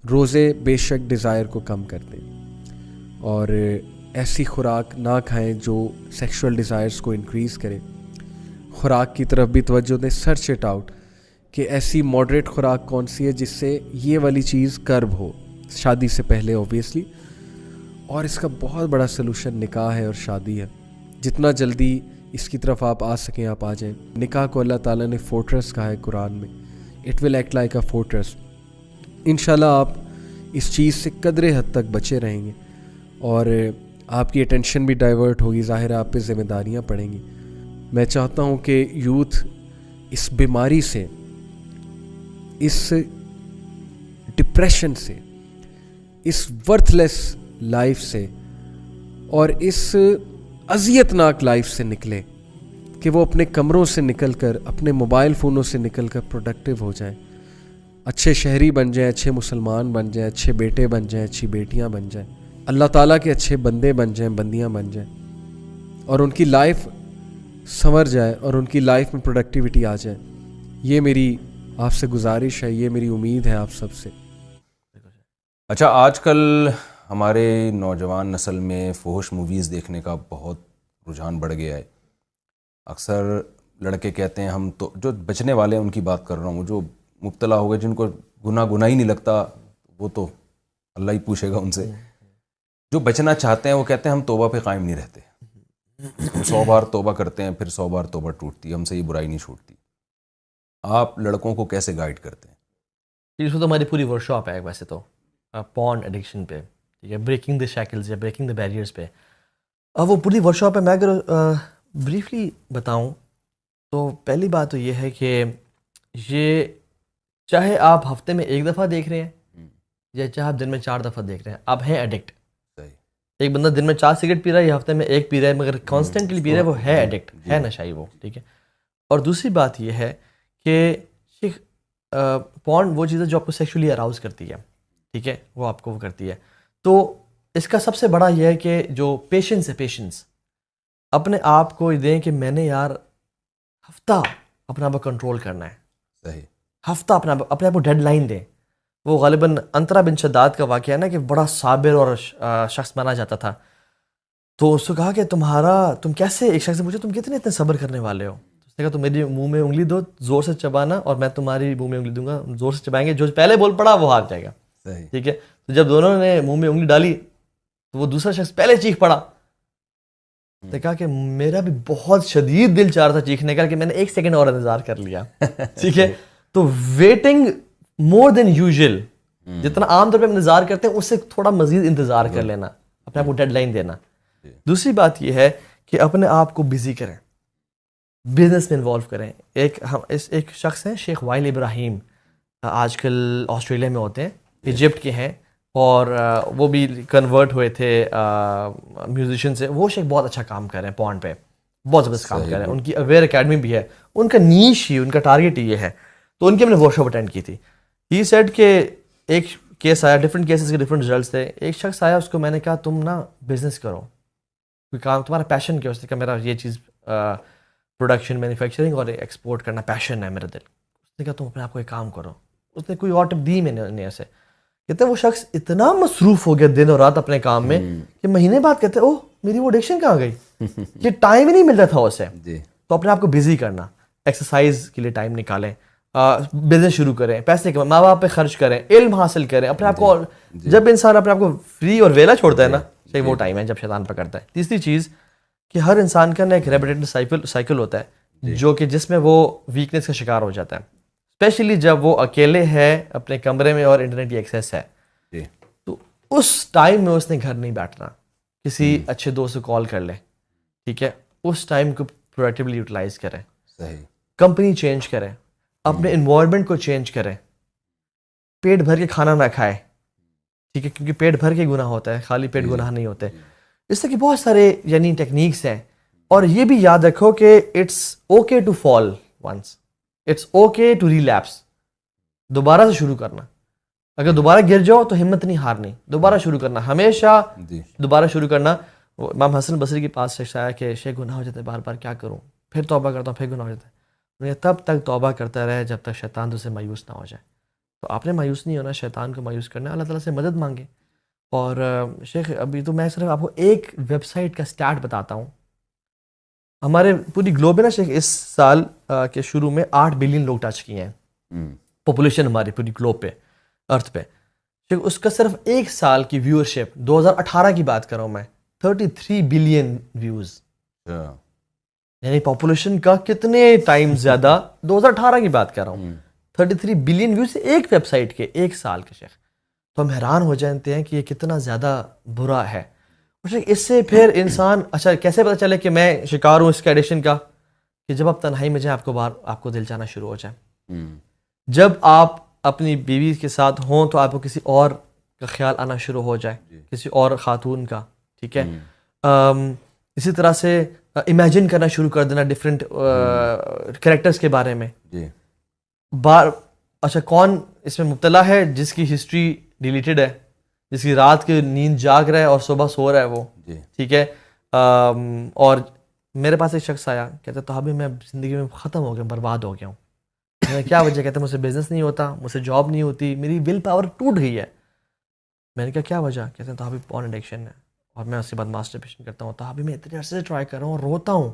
Speaker 4: روزے بے شک ڈیزائر کو کم کرتے ہیں, اور ایسی خوراک نہ کھائیں جو سیکشول ڈیزائرز کو انکریز کرے. خوراک کی طرف بھی توجہ دیں, سرچ اٹ آؤٹ کہ ایسی ماڈریٹ خوراک کون سی ہے جس سے یہ والی چیز کرب ہو شادی سے پہلے اوبیسلی. اور اس کا بہت بڑا سلوشن نکاح ہے اور شادی ہے. جتنا جلدی اس کی طرف آپ آ سکیں آپ آ جائیں. نکاح کو اللہ تعالیٰ نے فورٹریس کہا ہے قرآن میں, it will act like a fortress. انشاءاللہ آپ اس چیز سے قدرے حد تک بچے رہیں گے, اور آپ کی اٹینشن بھی ڈائیورٹ ہوگی, ظاہر ہے آپ پہ ذمہ داریاں پڑیں گی. میں چاہتا ہوں کہ یوتھ اس بیماری سے, اس ڈپریشن سے, اس ورتھ لیس لائف سے اور اس اذیت ناک لائف سے نکلے, کہ وہ اپنے کمروں سے نکل کر, اپنے موبائل فونوں سے نکل کر پروڈکٹیو ہو جائیں, اچھے شہری بن جائیں, اچھے مسلمان بن جائیں, اچھے بیٹے بن جائیں, اچھی بیٹیاں بن جائیں, اللہ تعالیٰ کے اچھے بندے بن جائیں, بندیاں بن جائیں, اور ان کی لائف سنور جائے اور ان کی لائف میں پروڈکٹیوٹی آ جائے. یہ میری آپ سے گزارش ہے, یہ میری امید ہے آپ سب سے.
Speaker 5: اچھا, آج کل ہمارے نوجوان نسل میں فحش موویز دیکھنے کا بہت رجحان بڑھ گیا ہے. اکثر لڑکے کہتے ہیں ہم تو, جو بچنے والے ہیں ان کی بات کر رہا ہوں, جو مبتلا ہو گئے, جن کو گناہ ہی نہیں لگتا, وہ تو اللہ ہی پوچھے گا ان سے. جو بچنا چاہتے ہیں وہ کہتے ہیں ہم توبہ پہ قائم نہیں رہتے, 100 بار توبہ کرتے ہیں پھر 100 بار توبہ ٹوٹتی ہے, ہم سے یہ برائی نہیں چھوٹتی. آپ لڑکوں کو کیسے گائیڈ کرتے ہیں؟
Speaker 10: اس میں تو ہماری پوری ورک شاپ ہے ویسے تو, پورن ایڈکشن پہ, ٹھیک ہے, بریکنگ دا شیکلز یا بریکنگ دا بیریئرز پہ. اب وہ پوری ورک شاپ ہے. میں اگر بریفلی بتاؤں تو پہلی بات تو یہ ہے کہ یہ چاہے آپ ہفتے میں 1 دفعہ دیکھ رہے ہیں یا چاہے آپ دن میں 4 دفعہ دیکھ رہے ہیں، آپ ہیں ایڈکٹ. ایک بندہ دن میں 4 سگریٹ پی رہا ہے یا ہفتے میں 1 پی رہا ہے مگر کانسٹنٹلی پی رہا ہے، وہ ہے ایڈکٹ، ہے نشائی وہ. ٹھیک ہے. اور دوسری بات یہ ہے کہ پورن وہ چیز ہے جو آپ کو سیکشولی اراؤز کرتی ہے. ٹھیک ہے، وہ آپ کو وہ کرتی ہے. تو اس کا سب سے بڑا یہ ہے کہ جو پیشنس ہے، پیشنس اپنے آپ کو دیں کہ میں نے یار ہفتہ اپنا آپ کو کنٹرول کرنا ہے.
Speaker 5: صحیح.
Speaker 10: ہفتہ اپنے آپ کو ڈیڈ لائن دیں. وہ غالباً انترا بن شداد کا واقعہ ہے نا کہ بڑا صابر اور شخص مانا جاتا تھا. تو اس کو کہا کہ تم کیسے، ایک شخص سے پوچھا تم کتنے اتنے صبر کرنے والے ہو؟ اس نے کہا تم میری منہ میں انگلی دو، زور سے چبانا، اور میں تمہاری منہ میں انگلی دوں گا، زور سے چبائیں گے، جو پہلے بول پڑا وہ ہار جائے گا. ٹھیک ہے. تو جب دونوں نے منہ میں انگلی ڈالی تو وہ دوسرا شخص پہلے چیخ پڑا. نے کہا کہ میرا بھی بہت شدید دل چاہ رہا تھا چیخنے کا کہ میں نے 1 سیکنڈ اور انتظار کر لیا. ٹھیک ہے. تو ویٹنگ مور دین یوزول، جتنا عام طور پہ انتظار کرتے ہیں اس سے تھوڑا مزید انتظار کر لینا، اپنے آپ کو ڈیڈ لائن دینا. دوسری بات یہ ہے کہ اپنے آپ کو بزی کریں، بزنس میں انوالو کریں. ایک شخص ہیں شیخ وائل ابراہیم، آج کل آسٹریلیا میں ہوتے ہیں، ایجپٹ کے ہیں، اور وہ بھی کنورٹ ہوئے تھے میوزیشین سے. وہ شیخ بہت اچھا کام کر رہے ہیں پورن پہ، بہت زبردست کام کر رہے ہیں. ان کی اویئر اکیڈمی بھی ہے، ان کا نیش ہی، ان کا ٹارگیٹ ہی یہ ہے. تو ان کی ہم نے ورک شاپ اٹینڈ کی تھی. ہی سیڈ کہ ایک کیس آیا، ڈفرینٹ کیسز کے ڈفرینٹ رزلٹس تھے. ایک شخص آیا، اس کو میں نے کہا تم نا بزنس کرو، کوئی کام، تمہارا پیشن کیا؟ اس نے کہا میرا یہ چیز پروڈکشن، مینوفیکچرنگ اور ایکسپورٹ کرنا پیشن ہے میرا دل. اس نے کہا تم اپنے آپ کو ایک کام کرو. اس نے کوئی اور ٹپ دی میں نے ایسے. کہتے وہ شخص اتنا مصروف ہو گیا دن اور رات اپنے کام میں کہ مہینے بعد کہتے اوہ میری وہ ایڈکشن کہاں گئی، کہ ٹائم ہی نہیں ملتا تھا اسے. تو اپنے آپ کو بزی کرنا، ایکسرسائز کے لیے ٹائم نکالیں، بزنس شروع کریں، پیسے کمائیں، ماں باپ پہ خرچ کریں، علم حاصل کریں اپنے آپ کو. جب انسان اپنے آپ کو فری اور ویلا چھوڑتا ہے نا، وہ ٹائم ہے جب شیطان پکڑتا ہے. تیسری چیز کہ ہر انسان کا نا ایک ریپیٹیٹو سائیکل ہوتا ہے جو کہ جس میں وہ ویکنیس کا شکار ہو جاتا ہے، اسپیشلی جب وہ اکیلے ہے اپنے کمرے میں اور انٹرنیٹ کی ایکسیس ہے. تو اس ٹائم میں اس نے گھر نہیں بیٹھنا، کسی اچھے دوست کو کال کر لے. ٹھیک ہے. اس ٹائم کو پروڈکٹیولی یوٹیلائز کریں. کمپنی چینج کریں، اپنے انوائرمنٹ کو چینج کریں، پیٹ بھر کے کھانا نہ کھائے. ٹھیک ہے، کیونکہ پیٹ بھر کے گناہ ہوتا ہے، خالی پیٹ گناہ نہیں ہوتے. اس طرح کے بہت سارے یعنی ٹیکنیکس ہیں. اور یہ بھی یاد رکھو کہ it's okay to fall once, it's okay to relapse. دوبارہ سے شروع کرنا، اگر دوبارہ گر جاؤ تو ہمت نہیں ہارنی، دوبارہ شروع کرنا، ہمیشہ دوبارہ شروع کرنا. امام حسن بصری کے پاس شخص آیا کہ شیخ گناہ ہو جاتے ہیں بار بار، کیا کروں؟ پھر توبہ کرتا ہوں، پھر گناہ ہو جاتا ہے. تب تک توبہ کرتا رہے جب تک شیطان تو سے مایوس نہ ہو جائے. تو آپ نے مایوس نہیں ہونا، شیطان کو مایوس کرنا ہے، اللہ تعالیٰ سے مدد مانگے. اور شیخ ابھی تو میں صرف آپ کو ایک ویب سائٹ کا سٹارٹ بتاتا ہوں. ہمارے پوری گلوب میں نا شیخ اس سال کے شروع میں 8 بلین لوگ ٹچ کیے ہیں پاپولیشن ہماری پوری گلوب پہ، ارتھ پہ. شیخ اس کا صرف ایک سال کی ویورشپ 2018 کی بات کر رہا ہوں میں، 33 بلین ویوز. یعنی پاپولیشن کا کتنے ٹائم زیادہ، 2018 کی بات کر رہا ہوں. 33 بلین ویوز ایک ویب سائٹ کے ایک سال کے. شیخ تو ہم حیران ہو جانتے ہیں کہ یہ کتنا زیادہ برا ہے. اس سے پھر انسان اچھا کیسے پتہ چلے کہ میں شکار ہوں اس کے ایڈکشن کا؟ کہ جب آپ تنہائی میں جائیں آپ کو دل چاہنا شروع ہو جائے. جب آپ اپنی بیوی کے ساتھ ہوں تو آپ کو کسی اور کا خیال آنا شروع ہو جائے، کسی اور خاتون کا. ٹھیک ہے. اسی طرح سے امیجن کرنا شروع کر دینا ڈفرینٹ کریکٹرز کے بارے میں. اچھا کون اس میں مبتلا ہے جس کی ہسٹری ڈیلیٹڈ ہے، جس کی رات کی نیند جاگ رہا ہے اور صبح سو رہا ہے وہ. ٹھیک ہے. اور میرے پاس ایک شخص آیا، کہتا تو ابھی میں زندگی میں ختم ہو گیا، برباد ہو گیا ہوں. کیا وجہ؟ کہتے مجھ سے بزنس نہیں ہوتا، مجھ سے جاب نہیں ہوتی، میری ول پاور ٹوٹ گئی ہے. میں نے کہا کیا وجہ؟ کہتے ہیں تو ابھی پورن ایڈکشن ہے اور میں اس کے بعد ماسٹربیشن کرتا ہوں. تو ابھی میں اتنے عرصے سے ٹرائی کر رہا ہوں اور روتا ہوں،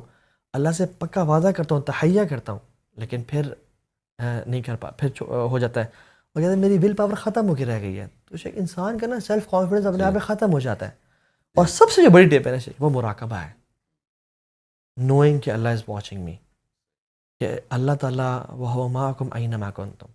Speaker 10: اللہ سے پکا وعدہ کرتا ہوں، تحیہ کرتا ہوں، لیکن پھر نہیں کر پا، پھر ہو جاتا ہے. اور کہتے ہیں میری ول پاور ختم ہو کے رہ گئی ہے. تو شیخ انسان کا نا سیلف کانفیڈنس اپنے آپ میں ختم ہو جاتا ہے. اور سب سے جو بڑی ٹپ ہے نا شیخ، وہ مراقبہ ہے. نوئنگ کہ اللہ از واچنگ می، کہ اللہ تعالیٰ وَهُوَ مَعَكُمْ أَيْنَمَا كُنْتُمْ.